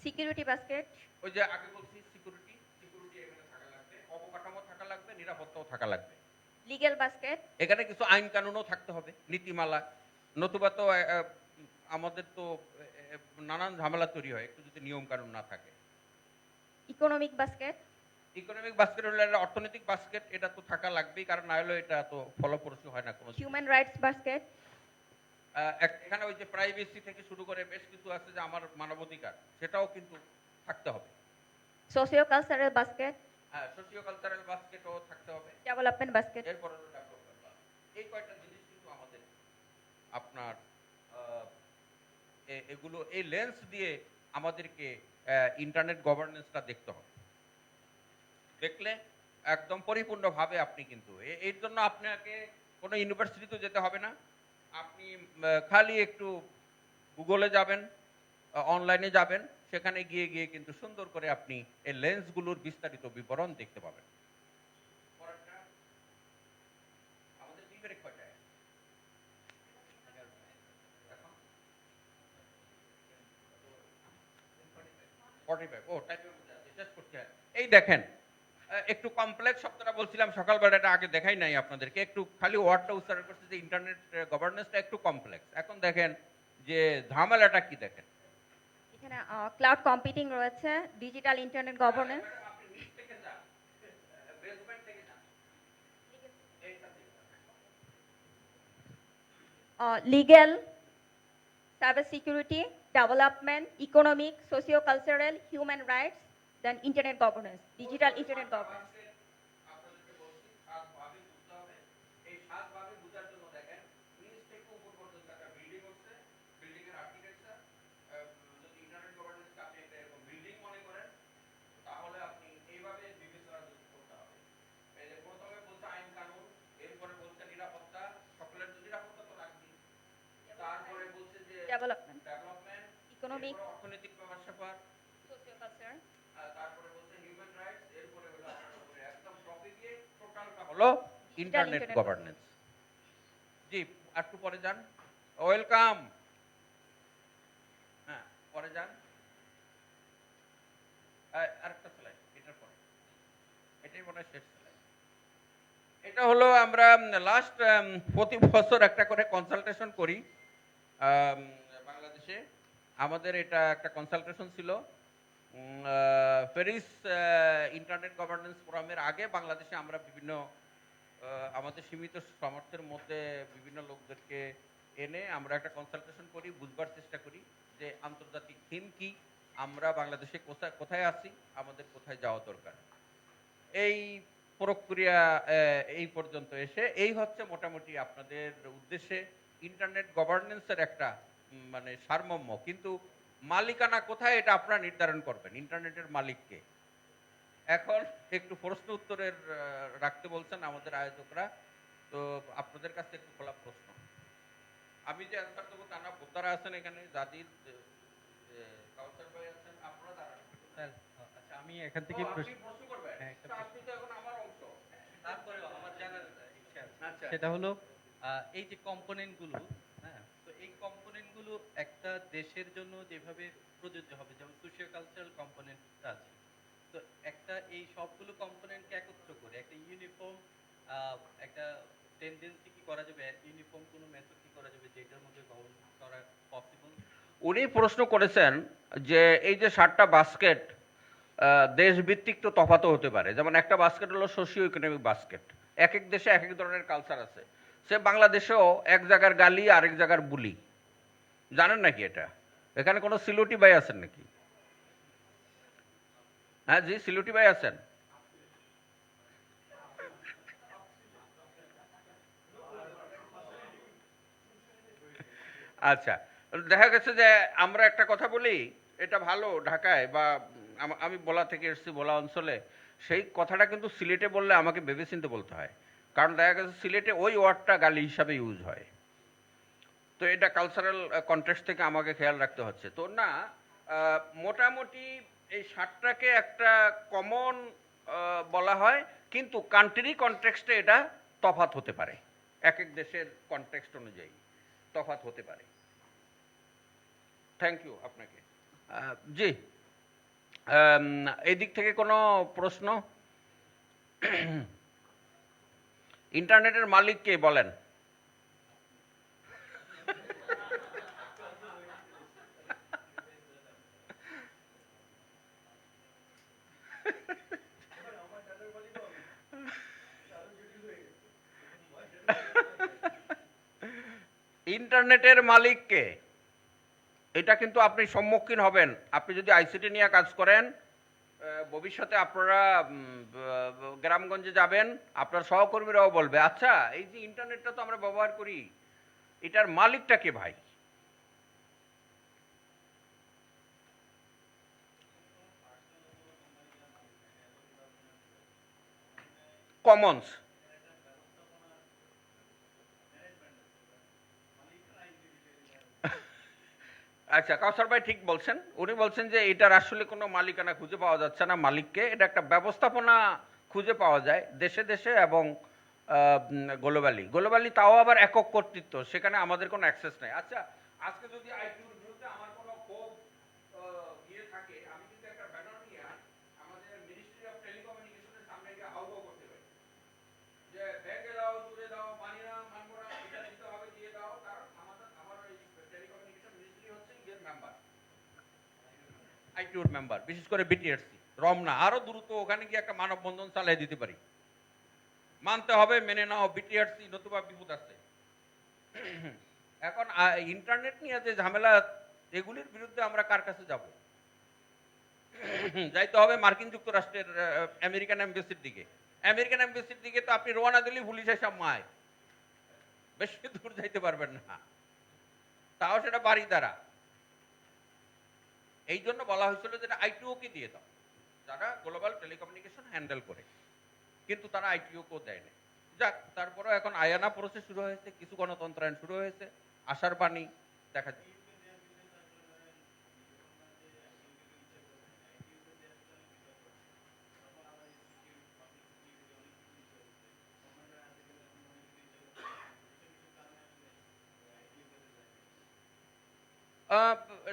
Security basket. ওই যে আগে বলছি সিকিউরিটি এখানে থাকা লাগবে, অবকাঠামো থাকা লাগবে, নিরাপত্তাও থাকা লাগবে। Legal basket. এখানে কিছু আইন কানুনও থাকতে হবে, নীতিমালা, নতুবা তো আমাদের তো নানান ঝামেলা তৈরি হয় একটু যদি নিয়ম কানুন না থাকে। Economic basket. ইকোনমিক বাস্কেট হলো একটা অর্থনৈতিক বাস্কেট, এটা তো থাকা লাগবেই, কারণ না হলে এটা তো ফলপ্রসূ হয় না কোনো জিনিস। Human rights basket. এখানে ওই যে প্রাইভেসি থেকে শুরু করে বেশ কিছু আছে যে আমার মানবাধিকার, সেটাও কিন্তু থাকতে হবে। Socio-cultural basket. সোশিও কালচারাল বাস্কেটও থাকতে হবে। Development basket. এরপর হলো ডেভেলপমেন্ট বাস্কেট। এই কয়টা জিনিস কিন্তু আমাদের আপনার এগুলো এই লেন্স দিয়ে আমাদেরকে ইন্টারনেট গভর্নেন্সটা দেখতে হবে। দেখলে একদম পরিপূর্ণভাবে আপনি কিন্তু এর জন্য আপনাকে কোনো ইউনিভার্সিটিতে যেতে হবে না। আপনি খালি একটু গুগলে যাবেন, অনলাইনে যাবেন, সেখানে গিয়ে গিয়ে কিন্তু সুন্দর করে আপনি এই লেন্সগুলোর বিস্তারিত বিবরণ দেখতে পাবেন। পরেরটা, আমাদের টি ব্রেক কয়টায়? এখন 45 ও টাইমের মধ্যে আছে, শেষ করতে হয়। এই দেখেন একটু কমপ্লেক্স শব্দটা বলছিলাম সকালবেলা, এটা আগে দেখাই নাই আপনাদেরকে, একটু খালি ওয়ার্ডটা উচ্চারণ করছে যে ইন্টারনেট গভর্নেন্সটা একটু কমপ্লেক্স। এখন দেখেন যে ঝামেলাটা কি, দেখেন এখানে ক্লাউড কম্পিউটিং রয়েছে, ডিজিটাল ইন্টারনেট গভর্নেন্স, আপনি নিচ থেকে যান, বেসমেন্ট থেকে যান, এইটা থেকে যান। Legal, cyber security, development, economic, socio cultural, human rights, then internet governance, digital internet governance. আপনাদেরকে বলছি সাতভাবে বুঝতে হবে। এই সাতভাবে বোঝার জন্য দেখেন নিচ থেকে উপর পর্যন্ত একটা বিল্ডিং হচ্ছে, বিল্ডিং এর আর্কিটেকচার, যদি ইন্টারনেট গভর্নেন্স আপনি একটা এরকম বিল্ডিং মনে করেন, তাহলে আপনি এইভাবে বিবেচনা করতে হবে। এই যে প্রথমে বলছে আইন কানুন, এরপরে বলছে নিরাপত্তা, সকলের নিরাপত্তা তো লাগবে, তারপরে বলছে যে ডেভেলপমেন্ট, ডেভেলপমেন্ট, ইকোনমিক, অর্থনৈতিক ব্যাপার, সোশিও কালচার, তারপরে বলছে হিউম্যান রাইটস, এরপরে হলো একদম টপিকে টোটালটা হলো ইন্টারনেট internet গভর্নেন্স। জি, একটু পরে যান, ওয়েলকাম। হ্যাঁ, পরে যান, আরেকটা স্লাইড, এটার পরে, এটাই মনে হয় শেষ স্লাইড। এটা হলো আমরা লাস্ট প্রতি বছর একটা করে কনসালটেশন করি বাংলাদেশে। আমাদের এটা একটা কনসালটেশন ছিল প্যারিস ইন্টারনেট গভর্নেন্স ফোরামের আগে। বাংলাদেশে আমরা বিভিন্ন আমাদের সীমিত সামর্থ্যের মধ্যে বিভিন্ন লোকদেরকে এনে আমরা একটা কনসালটেশন করি, বুঝবার চেষ্টা করি যে আন্তর্জাতিক থিম কি, আমরা বাংলাদেশে কোথায় আছি, আমাদের কোথায় যাওয়া দরকার। এই প্রক্রিয়া এই পর্যন্ত এসে এই হচ্ছে মোটামুটি আপনাদের উদ্দেশ্যে ইন্টারনেট গভর্নেন্সের একটা মানে সারমর্ম। কিন্তু মালিকানা কোথায় এটা আপনারা নির্ধারণ করবেন, ইন্টারনেটের মালিককে। এখন একটু প্রশ্ন উত্তরের রাখতে বলছেন আমাদের আয়োজকরা, তো আপনাদের কাছে একটু খোলা প্রশ্ন। আমি যে অ্যান্সার দেবো তা না, বোদ্ধারা আছেন এখানে, জাদিদ, কাউসার ভাই আছেন, আপনারা দাঁড়ান। আচ্ছা, আমি এখান থেকে আপনি প্রশ্ন করবেন, হ্যাঁ, একটা আপনি তো এখন আমার অংশ। তারপরে আমার জানার ইচ্ছা আছে। আচ্ছা, সেটা হলো এই যে কম্পোনেন্টগুলো, হ্যাঁ, তো এই কম্পোনেন্টগুলো একটা দেশের জন্য যেভাবে প্রযোজ্য হবে, যেমন সোশিও কালচারাল কম্পোনেন্টটা আছে, তো একটা এই সবগুলো কম্পোনেন্টকে একত্র করে একটা ইউনিফর্ম একটা টেন্ডেন্সি কি করা যাবে, ইউনিফর্ম কোনো মেথড কি করা যাবে যেটার মধ্যে গভর্নেন্স করা পসিবল? উনি প্রশ্ন করেছেন যে এই যে 7টা বাস্কেট দেশভিত্তিক তো তফাতও হতে পারে। যেমন একটা বাস্কেট হলো সোশিও ইকোনমিক বাস্কেট, এক এক দেশে এক এক ধরনের কালচার আছে। সে বাংলাদেশেও এক জায়গার গালি আরেক জায়গার বুলি, জানেন নাকি এটা? এখানে কোনো সিলুটি ভাই আছেন নাকি? হ্যাঁ জি, সিলুটি ভাই আছেন? আচ্ছা, দেখা গেছে যে আমরা একটা কথা বলি, এটা ভালো ঢাকায় বা আমি ভোলা থেকে এসেছি, ভোলা অঞ্চলে, সেই কথাটা কিন্তু সিলেটে বললে আমাকে ভেবেচিন্তে বলতে হয়, কারণ দেখা গেছে সিলেটে ওই ওয়ার্ডটা গালি হিসাবে ইউজ হয়। তো এটা কালচারাল কনটেক্সট থেকে আমাকে খেয়াল রাখতে হচ্ছে। তো না, মোটামুটি এই 7টাকে একটা কমন বলা হয়, কিন্তু কান্ট্রি কনটেক্সটে এটা তফাৎ হতে পারে, এক এক দেশের কনটেক্সট অনুযায়ী তফাৎ হতে পারে। থ্যাংক ইউ আপনাকে। জি, এই দিক থেকে কোনো প্রশ্ন? ইন্টারনেটের মালিক কে বলেন? ইন্টারনেটের মালিক কে? এটা কিন্তু আপনি সম্মুখীন হবেন আপনি যদি আইসিটি নিয়ে কাজ করেন। ভবিষ্যতে আপনারা গ্রামগঞ্জে যাবেন, আপনার সহকর্মীরাও বলবে আচ্ছা এই যে ইন্টারনেটটা তো আমরা ব্যবহার করি, এটার মালিকটা কে ভাই? কমন্স। আচ্ছা, কাউসার ভাই ঠিক বলছেন। উনি বলছেন যে এটার আসলে কোনো মালিকানা খুঁজে পাওয়া যাচ্ছে না মালিককে, এটা একটা ব্যবস্থাপনা খুঁজে পাওয়া যায় দেশে দেশে এবং গ্লোবালি তাও আবার একক কর্তৃত্ব, সেখানে আমাদের কোনো অ্যাক্সেস নেই। আচ্ছা, আজকে যদি আইটিউর বিরুদ্ধে আমার কোনো ক্ষোভ ইয়ে থাকে, আমি কিন্তু একটা ব্যানার নিয়ে আমাদের মিনিস্ট্রি অফ টেলিকমিউনিকেশনের সামনে গিয়ে হাউহাউ করতে পারি যে ব্যাংকে দাও, দূরে দাও, মানি না, মানবো না, এটা দিতে হবে, দিয়ে দাও। কারণ আমার এই টেলিকমিউনিকেশন মিনিস্ট্রি হচ্ছে ইয়ের মেম্বার, আইটিউর মেম্বার, বিশেষ করে বিটিআরসি, রমনা, আরো দ্রুত ওখানে গিয়ে একটা মানববন্ধন চালিয়ে দিতে পারি। মানতে হবে, মেনে নাও বিটিআরসি, নতুবা বিপদ আছে। এখন ইন্টারনেট নিয়ে যে ঝামেলা, এগুলির বিরুদ্ধে আমরা কার কাছে যাব? যাইতে হবে মার্কিন যুক্তরাষ্ট্রের আমেরিকান এমবেসির দিকে। আমেরিকান এমবেসির দিকে তো আপনি রওনা দিলে পুলিশ এসব মায়, বেশি দূর যাইতে পারবেন না, তাও সেটা বাড়ি দ্বারা। এই জন্য বলা হয়েছিল যে আইটিওকে দিয়ে দাও, যারা গ্লোবাল টেলিকমিউনিকেশন হ্যান্ডেল করে, কিন্তু তারা আইটিওকেও দেয় না। যাক, তারপরেও এখন আয়ানা প্রসেস শুরু হয়েছে, কিছু গণতন্ত্রায়ন শুরু হয়েছে, আশার বাণী দেখা যায়।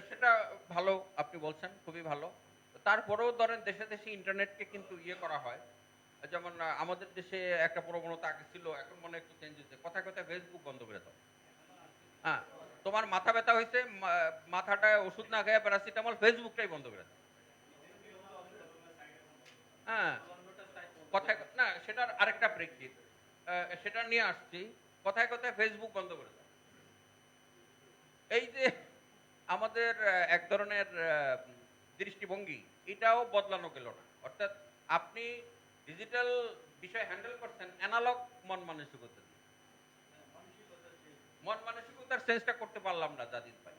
সেটা ভালো, আপনি বলছেন, খুবই ভালো। তারপরেও ধরেন দেশে দেশে ইন্টারনেটকে কিন্তু ইয়ে করা হয়। যেমন আমাদের দেশে একটা প্রবণতা আগে ছিল, এখন মনে একটু চেঞ্জ হয়েছে, কথায় কথায় ফেসবুক বন্ধ করে দাও। হ্যাঁ, তোমার মাথা ব্যথা হয়েছে, মাথাটা ওষুধ না খেয়ে প্যারাসিটামল, ফেসবুকটাই বন্ধ করে দাও। হ্যাঁ, কথায় না, সেটার আরেকটা প্রেক্ষিত, সেটা নিয়ে আসছি। কথায় কথায় ফেসবুক বন্ধ করে দাও, এই যে আমাদের এক ধরনের দৃষ্টিভঙ্গি, এটাও বদলানো গেল না। অর্থাৎ আপনি ডিজিটাল বিষয় হ্যান্ডেল করছেন, অ্যানালগ মন মানসিকতা দিয়ে। মন মানসিকতার চেঞ্জটা করতে পারলাম না জাদিদ ভাই।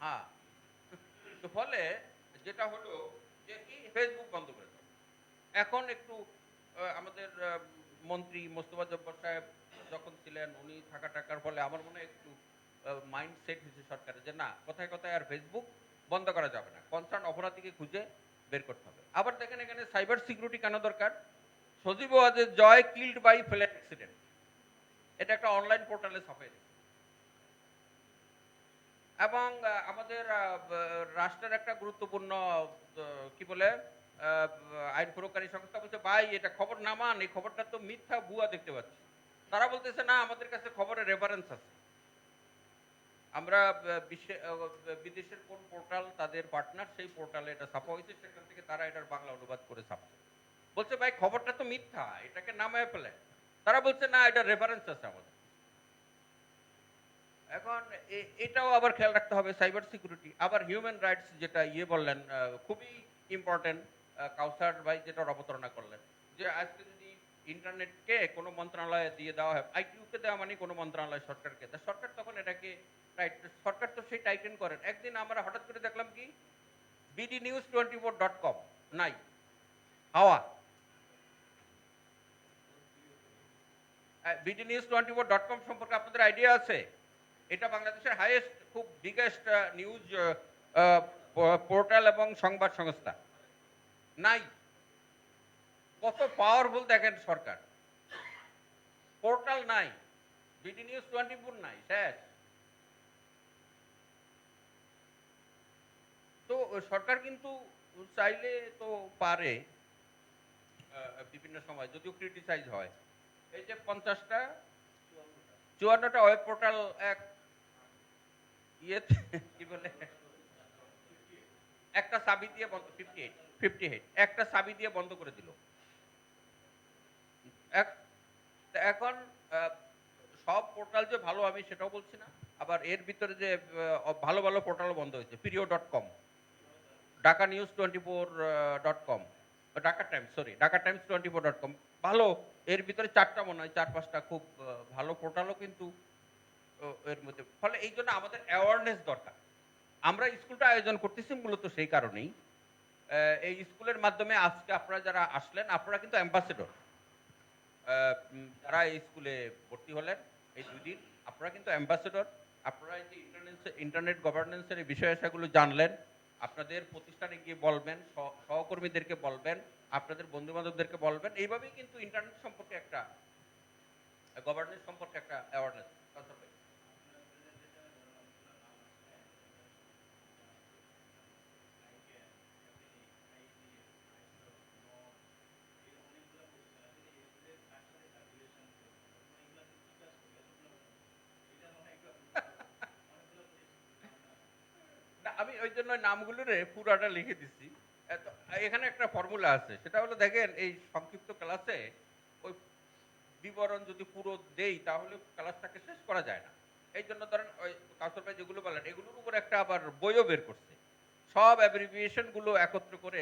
হ্যাঁ, তো ফলে যেটা হলো যে কি, ফেসবুক বন্ধ করে দাও। এখন একটু আমাদের মন্ত্রী মোস্তফা জব্বার সাহেব যখন ছিলেন, উনি থাকা টাকার ফলে আমার মনে হয় একটু মাইন্ড সেট হয়েছে সরকারের যে না, কথায় কথায় আর ফেসবুক বন্ধ করা যাবে না, কনসার্ন অপরাধীকে খুঁজে বের করতে হবে। আবার দেখেন এখানে সাইবার সিকিউরিটি কেন দরকার? Sajeeb Wazed Joy killed by flight accident, এটা একটা অনলাইন পোর্টালে ছাপাই, এবং আমাদের রাষ্ট্রের একটা গুরুত্বপূর্ণ কি বলে আইন প্রয়োগকারী সংস্থা বলছে ভাই এটা খবর নামান, এই খবরটা তো মিথ্যা, ভুয়া দেখতে পাচ্ছি। তারা বলতেছে না, আমাদের কাছে খবরের রেফারেন্স আছে, আমরা বিদেশের কোন পোর্টাল তাদের পার্টনার, সেই পোর্টালে এটা ছাপা হয়েছে, সেখান থেকে তারা এটার বাংলা অনুবাদ করে ছাপছে। বলছে ভাই খবরটা তো মিথ্যা, এটাকে নামায় ফেলে। তারা বলছে না, এটা রেফারেন্স আছে আমাদের। এখন এটাও আবার খেয়াল রাখতে হবে, সাইবার সিকিউরিটি। আবার হিউম্যান রাইটস যেটা ইয়ে বললেন, খুবই ইম্পর্টেন্ট, কাউসার ভাই যেটা অবতারণা করলেন, যে আজকে যদি ইন্টারনেটকে কোনো মন্ত্রণালয়ে দিয়ে দেওয়া হয়, আইটিউকে দেওয়া মানে কোনো মন্ত্রণালয় সরকারকে দেয়, সরকার তখন এটাকে সরকার তো সেই টাইটেন করেন। একদিন আমরা হঠাৎ করে দেখলাম কি, bdnews24.com নাই, হাওয়া। bdnews24.com সম্পর্কে আপনাদের আইডিয়া আছে? এটা বাংলাদেশের হাইয়েস্ট, খুব বিগেস্ট নিউজ পোর্টাল এবং সংবাদ সংস্থা। নাই, কত পাওয়ারফুল দেখেন সরকার। পোর্টাল নাই, bdnews24 নাই, শেষ। তো সরকার কিন্তু চাইলে তো পারে বিভিন্ন সময়, যদিও ক্রিটিসাইজ হয়। এই যে 50টা 54টা ওয়েব পোর্টাল এক ইয়েতে কি বলে একটা চাবি দিয়ে বন্ধ, 58 একটা চাবি দিয়ে বন্ধ করে দিল। এখন সব পোর্টাল যে ভালো আমি সেটাও বলছি না, আবার এর ভিতরে যে ভালো ভালো পোর্টালও বন্ধ হয়েছে। পিরিয়ড.com, Dhaka news 24.com, Dhaka times 24.com ভালো। এর ভিতরে 4টা মনে হয় 4-5টা খুব ভালো পোর্টালও কিন্তু এর মধ্যে। ফলে এই জন্য আমাদের অ্যাওয়ারনেস দরকার। আমরা স্কুলটা আয়োজন করতেছি মূলত সেই কারণেই। এই স্কুলের মাধ্যমে আজকে আপনারা যারা আসলেন, আপনারা কিন্তু অ্যাম্বাসেডর। যারা এই স্কুলে ভর্তি হলেন এই 2 দিন, আপনারা কিন্তু অ্যাম্বাসেডর। আপনারা এই যে ইন্টারনেট গভর্নেন্সের এই বিষয় আশাগুলো জানলেন, আপনাদের প্রতিষ্ঠানে গিয়ে বলবেন, সহকর্মীদেরকে বলবেন, আপনাদের বন্ধু বান্ধবদেরকে বলবেন। এইভাবেই কিন্তু ইন্টারনেট সম্পর্কে একটা গভর্নেন্স সম্পর্কে একটা অ্যাওয়ারনেস। আমি ওই জন্য নামগুলোরে পুরাটা লিখে দিচ্ছি। এখানে একটা ফর্মুলা আছে, সেটা হলো দেখেন এই সংক্ষিপ্ত ক্লাসে ওই বিবরণ যদি পুরো দেই তাহলে ক্লাসটাকে শেষ করা যায় না। এই জন্য ধরেন ওই কাউসার ভাই যেগুলো বললেন এগুলোর উপর একটা আবার বইও বের করছে, সব অ্যাব্রিভিয়েশন গুলো একত্র করে।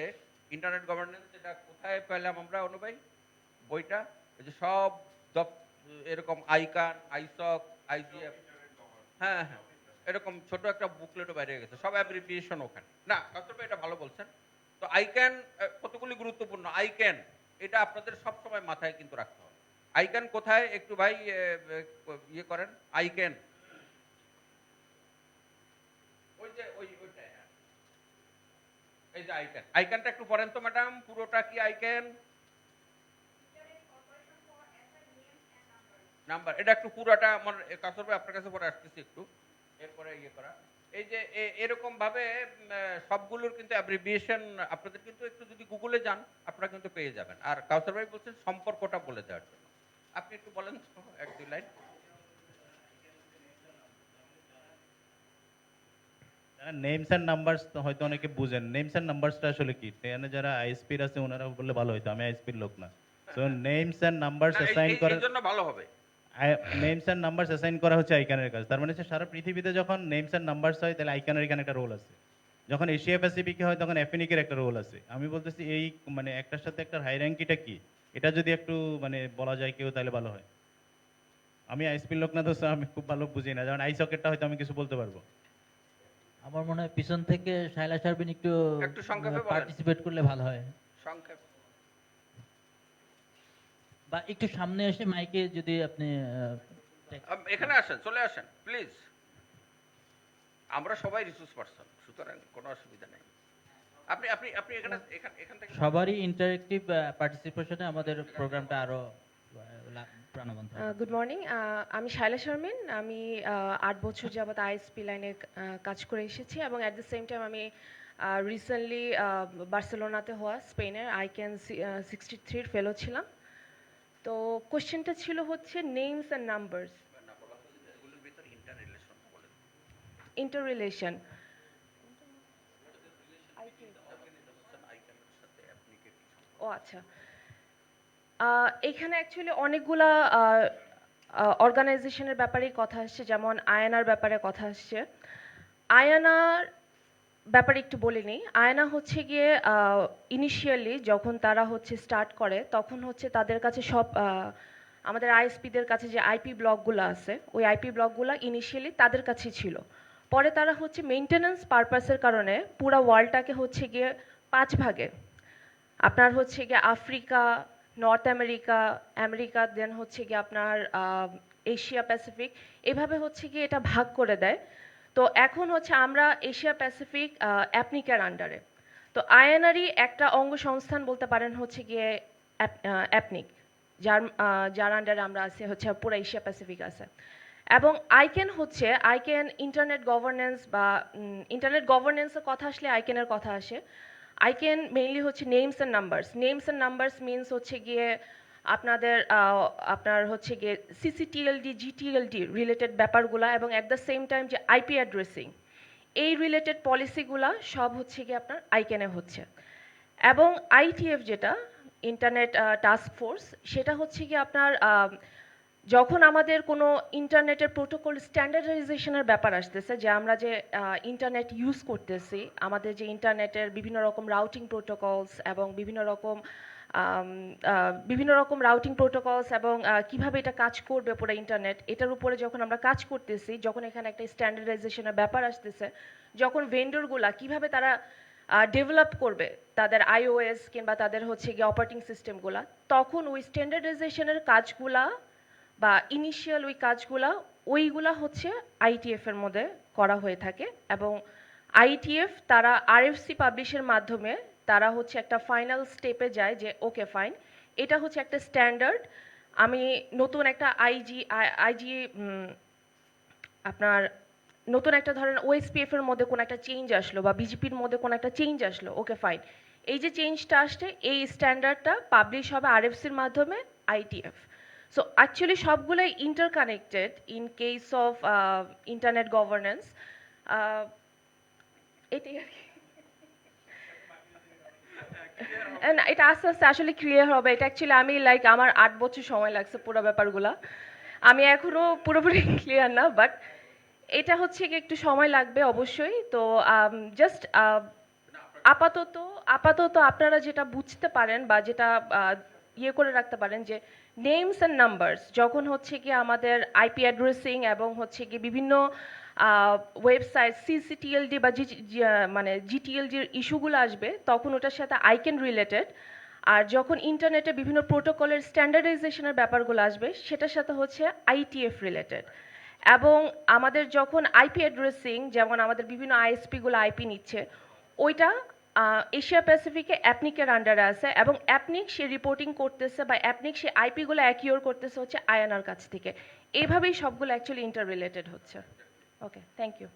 ইন্টারনেট গভর্নেন্স, এটা কোথায় পেলাম আমরা অনুভাই বইটা? ওই যে সব এরকম আইকান, আইসক, আইজিএফ, হ্যাঁ হ্যাঁ, এরকম ছোট একটা বুকলেটও বাইরে গেছে, সব অ্যাব্রিভিয়েশন ওখানে। না কাউসার ভাই এটা ভালো বলছেন। তো আইক্যান কতগুলি গুরুত্বপূর্ণ। আইক্যান এটা আপনাদের সব সময় মাথায় কিন্তু রাখতে হবে। আইক্যান কোথায় একটু ভাই ইয়ে করেন। আইক্যান ওই যে ওইটা, এই যে আইক্যান, আইক্যানটা একটু পড়েন তো ম্যাডাম, পুরোটা কি আইক্যান? নাম্বার, এটা একটু পুরোটা আমার কাউসার ভাই আপনার কাছে পরে আসতেছি একটু, এরপরে ইয়ে করা। এই যে এরকম ভাবে সবগুলোর কিন্তু অ্যাব্রিভিয়েশন আপনাদের কিন্তু একটু যদি গুগলে যান আপনারা কিন্তু পেয়ে যাবেন। আর কাউসার ভাই বলছেন সম্পর্কটা বলে দেওয়ার জন্য, আপনি একটু বলেন তো 1-2 লাইন। নেমস অ্যান্ড নাম্বারস হয়তো অনেকে বুঝেন, নেমস অ্যান্ড নাম্বারসটা আসলে কি? এখানে যারা আইএসপির আছে ওনারা বললে ভালো হতো, আমি আইএসপির লোক না। So names and numbers assign করার এই জন্য ভালো হবে। নেমস অ্যান্ড নাম্বারস অ্যাসাইন করা হচ্ছে আইকানের কাজ। তার মানে হচ্ছে সারা পৃথিবীতে যখন নেমস অ্যান্ড নাম্বারস হয় তাহলে আইকানের এখানে একটা রোল আছে। যখন এশিয়া প্যাসিফিকে হয় তখন অ্যাফিনিকের একটা রোল আছে। আমি বলতেছি এই মানে একটার সাথে একটা হাইরার্কিটা কি, এটা যদি একটু মানে বলা যায় কেউ তাহলে ভালো হয়। আমি আইএসপির লোক না, তো আমি খুব ভালো বুঝি না, যেমন আইসকেটটা হয়তো আমি কিছু বলতে পারবো। আমার মনে হয় পিছন থেকে শাইলা শারবিন একটু সংক্ষেপে বলেন। পার্টিসিপেট করলে ভালো হয়, সংক্ষেপ বা একটু সামনে এসে মাইকে যদি আপনি এখানে আসেন, চলে আসেন প্লিজ। আমরা সবাই রিসোর্স পারসন, সুতরাং কোনো অসুবিধা নেই। আপনি আপনি আপনি এখান থেকে সবারই ইন্টারেক্টিভ পার্টিসিপেশনে আমাদের প্রোগ্রামটা আরো প্রাণবন্ত হবে। গুড মর্নিং, আমি শাইলা শারমিন। আমি 8 বছর যাবত আইএসপি লাইনে কাজ করে এসেছি এবং অ্যাট দ্য সেম টাইম আমি রিসেন্টলি বার্সেলোনাতে হওয়া স্পেনের আইক্যান 63 ফেলো ছিলাম। তো কোশ্চেনটা ছিল হচ্ছে নেমস অ্যান্ড নাম্বারস, ইন্টাররিলেশন। ও আচ্ছা, এখানে অ্যাকচুয়ালি অনেকগুলা অর্গানাইজেশনের ব্যাপারেই কথা আসছে, যেমন আয়ানার ব্যাপারে কথা আসছে। আয়ানার ব্যাপারে একটু বলে নিই। আয়না হচ্ছে গিয়ে ইনিশিয়ালি যখন তারা হচ্ছে স্টার্ট করে তখন হচ্ছে তাদের কাছে সব আমাদের আইএসপিদের কাছে যে আইপি ব্লকগুলো আছে ওই আইপি ব্লকগুলো ইনিশিয়ালি তাদের কাছেই ছিল। পরে তারা হচ্ছে মেইনটেনেন্স পারপাসের কারণে পুরো ওয়ার্ল্ডটাকে হচ্ছে গিয়ে 5 ভাগে, আপনার হচ্ছে গিয়ে আফ্রিকা, নর্থ আমেরিকা, আমেরিকা, দেন হচ্ছে গিয়ে আপনার এশিয়া প্যাসিফিক, এভাবে হচ্ছে গিয়ে এটা ভাগ করে দেয়। তো এখন হচ্ছে আমরা এশিয়া প্যাসিফিক অ্যাপনিকের আন্ডারে। তো আইএনআরই একটা অঙ্গ সংস্থান বলতে পারেন হচ্ছে গিয়ে অ্যাপনিক, যার আন্ডারে আমরা আছি হচ্ছে পুরো এশিয়া প্যাসিফিক আছে। এবং আইক্যান ইন্টারনেট গভর্নেন্স বা ইন্টারনেট গভর্নেন্সের কথা আসলে আইক্যানের কথা আসে। আইকেন মেইনলি হচ্ছে নেমস অ্যান্ড নাম্বারস মিনস হচ্ছে গিয়ে আপনার হচ্ছে গিয়ে সিসিটিএলডি জিটিএলডি রিলেটেড ব্যাপারগুলা এবং অ্যাট দ্য সেম টাইম যে আইপি অ্যাড্রেসিং এই রিলেটেড পলিসিগুলা সব হচ্ছে গিয়ে আপনার আইকেনে হচ্ছে। এবং আইটিএফ যেটা ইন্টারনেট টাস্ক ফোর্স, সেটা হচ্ছে গিয়ে আপনার যখন আমাদের কোনো ইন্টারনেটের প্রোটোকল স্ট্যান্ডার্ডাইজেশনের ব্যাপার আসতেছে, যে আমরা যে ইন্টারনেট ইউজ করতেছি, আমাদের যে ইন্টারনেটের বিভিন্ন রকম রাউটিং প্রোটোকলস এবং বিভিন্ন রকম রাউটিং প্রোটোকলস এবং কিভাবে এটা কাজ করবে পুরো ইন্টারনেট, এটার উপরে যখন আমরা কাজ করতেছি, যখন এখানে একটা স্ট্যান্ডার্ডাইজেশনের ব্যাপার আসতেছে, যখন ভেন্ডরগুলা কিভাবে তারা ডেভেলপ করবে তাদের আইওএস কিংবা তাদের হচ্ছে গিয়ে অপারেটিং সিস্টেমগুলা, তখন ওই স্ট্যান্ডার্ডাইজেশনের কাজগুলা বা ইনিশিয়াল ওই কাজগুলা ওইগুলা হচ্ছে আইটিএফ এর মধ্যে করা হয়ে থাকে। এবং আইটিএফ তারা আরএফসি পাবলিশের মাধ্যমে তারা হচ্ছে একটা ফাইনাল স্টেপে যায় যে ওকে ফাইন, এটা হচ্ছে একটা স্ট্যান্ডার্ড, আমি নতুন একটা আইজি আপনার নতুন একটা ধরেন ওএসপিএফ এর মধ্যে কোনো একটা চেঞ্জ আসলো বা বিজেপির মধ্যে কোনো একটা চেঞ্জ আসলো, ওকে ফাইন, এই যে চেঞ্জটা আসছে এই স্ট্যান্ডার্ডটা পাবলিশ হবে আরএফসির মাধ্যমে আইটিএফ। সো অ্যাকচুয়ালি সবগুলোই interconnected in case of internet governance. এটাই আর কি। না, এটা আস্তে আস্তে আসলে ক্লিয়ার হবে। এটা অ্যাকচুয়ালি আমি আমার 8 বছর সময় লাগছে পুরো ব্যাপারগুলা, আমি এখনো পুরোপুরি ক্লিয়ার না, বাট এটা হচ্ছে কি একটু সময় লাগবে অবশ্যই। তো জাস্ট আপাতত আপনারা যেটা বুঝতে পারেন বা যেটা ইয়ে করে রাখতে পারেন যে নেমস অ্যান্ড নাম্বারস যখন হচ্ছে কি আমাদের আইপি অ্যাড্রেসিং এবং হচ্ছে কি বিভিন্ন ওয়েবসাইট সিসিটিএলডি বা মানে জিটিএলডির ইস্যুগুলো আসবে, তখন ওটার সাথে আইকেন রিলেটেড। আর যখন ইন্টারনেটে বিভিন্ন প্রোটোকলের স্ট্যান্ডার্ডাইজেশনের ব্যাপারগুলো আসবে, সেটার সাথে হচ্ছে আইটিএফ রিলেটেড। এবং আমাদের যখন আইপি অ্যাড্রেসিং, যেমন আমাদের বিভিন্ন আইএসপিগুলো আইপি নিচ্ছে, ওইটা এশিয়া প্যাসিফিকে অ্যাপনিকের আন্ডারে আছে এবং অ্যাপনিক সে রিপোর্টিং করতেছে বা অ্যাপনিক সে আইপিগুলো অ্যাকিওর করতেছে হচ্ছে আয়ানার কাছ থেকে। এইভাবেই সবগুলো অ্যাকচুয়ালি ইন্টার রিলেটেড হচ্ছে। Okay, thank you.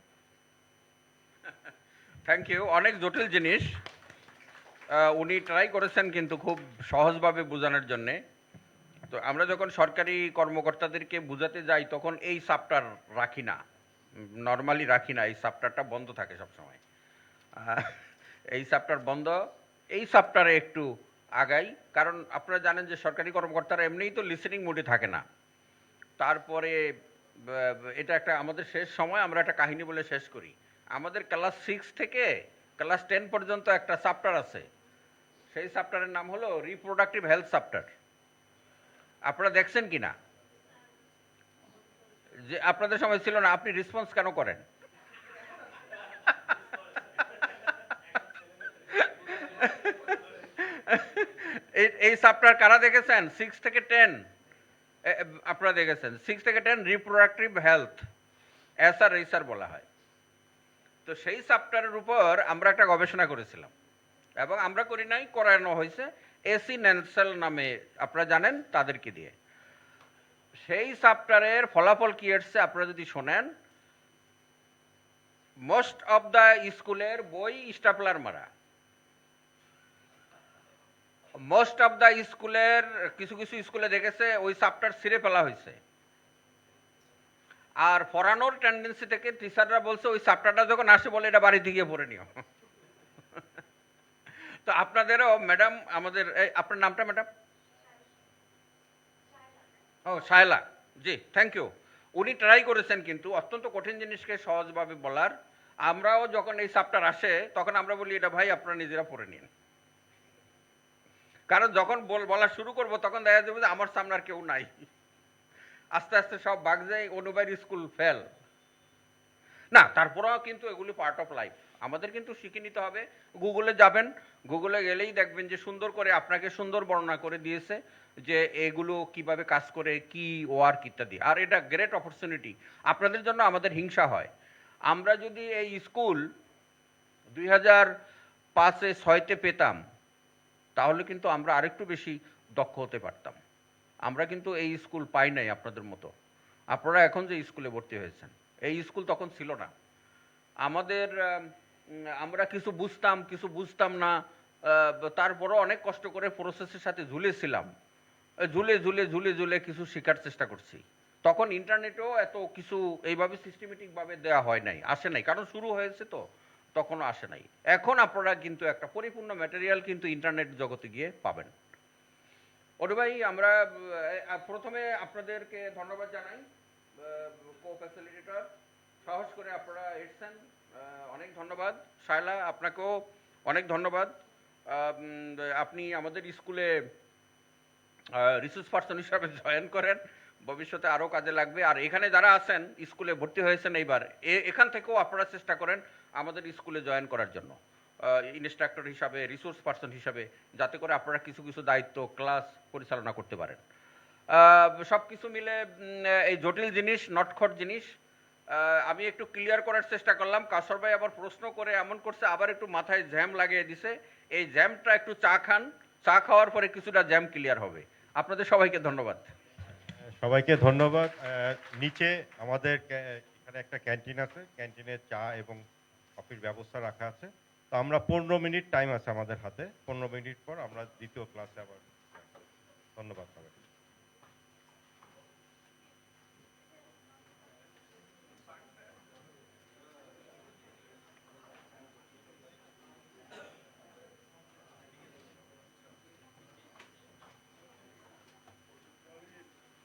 Thank you. অনেক জটিল জিনিস উনি ট্রাই করেছেন কিন্তু খুব সহজভাবে বোঝানোর জন্যে। তো আমরা যখন সরকারি কর্মকর্তাদেরকে বোঝাতে যাই তখন এই সাবটার রাখি না, নর্মালি রাখি না, এই সাবটারটা বন্ধ থাকে সবসময়। এই সাবটার বন্ধ, এই সাবটারে একটু আগাই, কারণ আপনারা জানেন যে সরকারি কর্মকর্তারা এমনিই তো লিসেনিং মোডে থাকে না। তারপরে এটা একটা আমাদের শেষ সময়, আমরা একটা কাহিনী বলে শেষ করি। আমাদের ক্লাস 6 থেকে ক্লাস 10 পর্যন্ত একটা সাবটার আছে, সেই সাবটারের নাম হলো রিপ্রোডাক্টিভ হেলথ সাবটার। আপনারা দেখছেন কি না? যে আপনাদের সময় ছিল না, আপনি রেসপন্স কেন করেন? এই সাবটার কারা দেখেছেন? 6 থেকে 10 আপনারা দেখেছেন। 6 থেকে 10 রিপ্রোডাক্টিভ হেলথ, এসআর বলা হয়। তো সেই সাবটারের উপর আমরা একটা গবেষণা করেছিলাম, এবং আমরা করি নাই, করানো হয়েছে এসি ন্যানসেল নামে, আপনারা জানেন তাদেরকে দিয়ে। সেই সাবটারের ফলাফল কি এসছে আপনারা যদি শোনেন, মোস্ট অফ দ্য স্কুলের বই স্টাপলার মারা, মোস্ট অফ দ্য স্কুলের কিছু কিছু স্কুলে দেখেছে ওই সাবটার ছিঁড়ে ফেলা হয়েছে। আর পড়ানোর টেন্ডেন্সি থেকে টিচাররা বলছে ওই সাবটারটা যখন আসে বলে এটা বাড়িতে গিয়ে পড়ে নিও। তো আপনাদেরও ম্যাডাম, আমাদের আপনার নামটা ম্যাডাম? ও শায়লা জি, থ্যাংক ইউ। উনি ট্রাই করেছেন কিন্তু অত্যন্ত কঠিন জিনিসকে সহজভাবে বলার। আমরাও যখন এই সাবটার আসে তখন আমরা বলি এটা ভাই আপনারা নিজেরা পড়ে নিন, কারণ যখন বলা শুরু করব তখন দেখা যাবে যে আমার সামনে আর কেউ নাই, আস্তে আস্তে সব ভাগ যায়, অনুবাইর স্কুল ফেল না। তারপরেও কিন্তু এগুলি পার্ট অফ লাইফ, আমাদের কিন্তু শিখে নিতে হবে। গুগলে যাবেন, গুগলে গেলেই দেখবেন যে সুন্দর করে আপনাকে সুন্দর বর্ণনা করে দিয়েছে যে এগুলো কিভাবে কাজ করে, কি ওয়ার্ক ইত্যাদি। আর এটা গ্রেট অপরচুনিটি আপনাদের জন্য। আমাদের হিংসা হয়, আমরা যদি এই স্কুল 2005-06 পেতাম তাহলে কিন্তু আমরা আরেকটু বেশি দক্ষ হতে পারতাম। আমরা কিন্তু এই স্কুল পাই নাই আপনাদের মতো। আপনারা এখন যে স্কুলে ভর্তি হয়েছেন, এই স্কুল তখন ছিল না। আমাদের আমরা কিছু বুঝতাম না, তারপরও অনেক কষ্ট করে প্রসেসের সাথে ঝুলেছিলাম, ঝুলে কিছু শেখার চেষ্টা করছি। তখন ইন্টারনেটেও এত কিছু এইভাবে সিস্টেমেটিকভাবে দেওয়া হয় নাই, আসে নাই, কারণ শুরু হয়েছে তো তখনও আসে নাই। এখন আপনারা কিন্তু একটা পরিপূর্ণ ম্যাটেরিয়াল কিন্তু ইন্টারনেট জগতে গিয়ে পাবেন। ওরে ভাই, আমরা প্রথমে আপনাদেরকে ধন্যবাদ জানাই, কো ফ্যাসিলিটেটর সাহস করে আপনারা এসেছেন, অনেক ধন্যবাদ। শায়লা, আপনাকেও অনেক ধন্যবাদ। আপনি আমাদের স্কুলে রিসোর্স পার্সন হিসাবে জয়েন করেন, ভবিষ্যতে আরও কাজে লাগবে। আর এখানে যারা আছেন স্কুলে ভর্তি হয়েছেন এইবার, এখান থেকেও আপনারা চেষ্টা করেন আমাদের স্কুলে জয়েন করার জন্য, ইনস্ট্রাক্টর হিসাবে, রিসোর্স পার্সন হিসাবে, যাতে করে আপনারা কিছু দায়িত্ব ক্লাস পরিচালনা করতে পারেন। সব কিছু মিলে এই জটিল জিনিস, নটখট জিনিস আমি একটু ক্লিয়ার করার চেষ্টা করলাম। কাসর ভাই আবার প্রশ্ন করে এমন করছে, আবার একটু মাথায় জ্যাম লাগিয়ে দিছে। এই জ্যামটা একটু চা খান, চা খাওয়ার পরে কিছুটা জ্যাম ক্লিয়ার হবে। আপনাদের সবাইকে ধন্যবাদ। সবাইকে ধন্যবাদ। নিচে আমাদের এখানে একটা ক্যান্টিন আছে, ক্যান্টিনে চা এবং কফির ব্যবস্থা রাখা আছে। তো আমরা 15 মিনিট টাইম আছে আমাদের হাতে, 15 মিনিট পর আমরা দ্বিতীয় ক্লাসে আবার। ধন্যবাদ সবাই।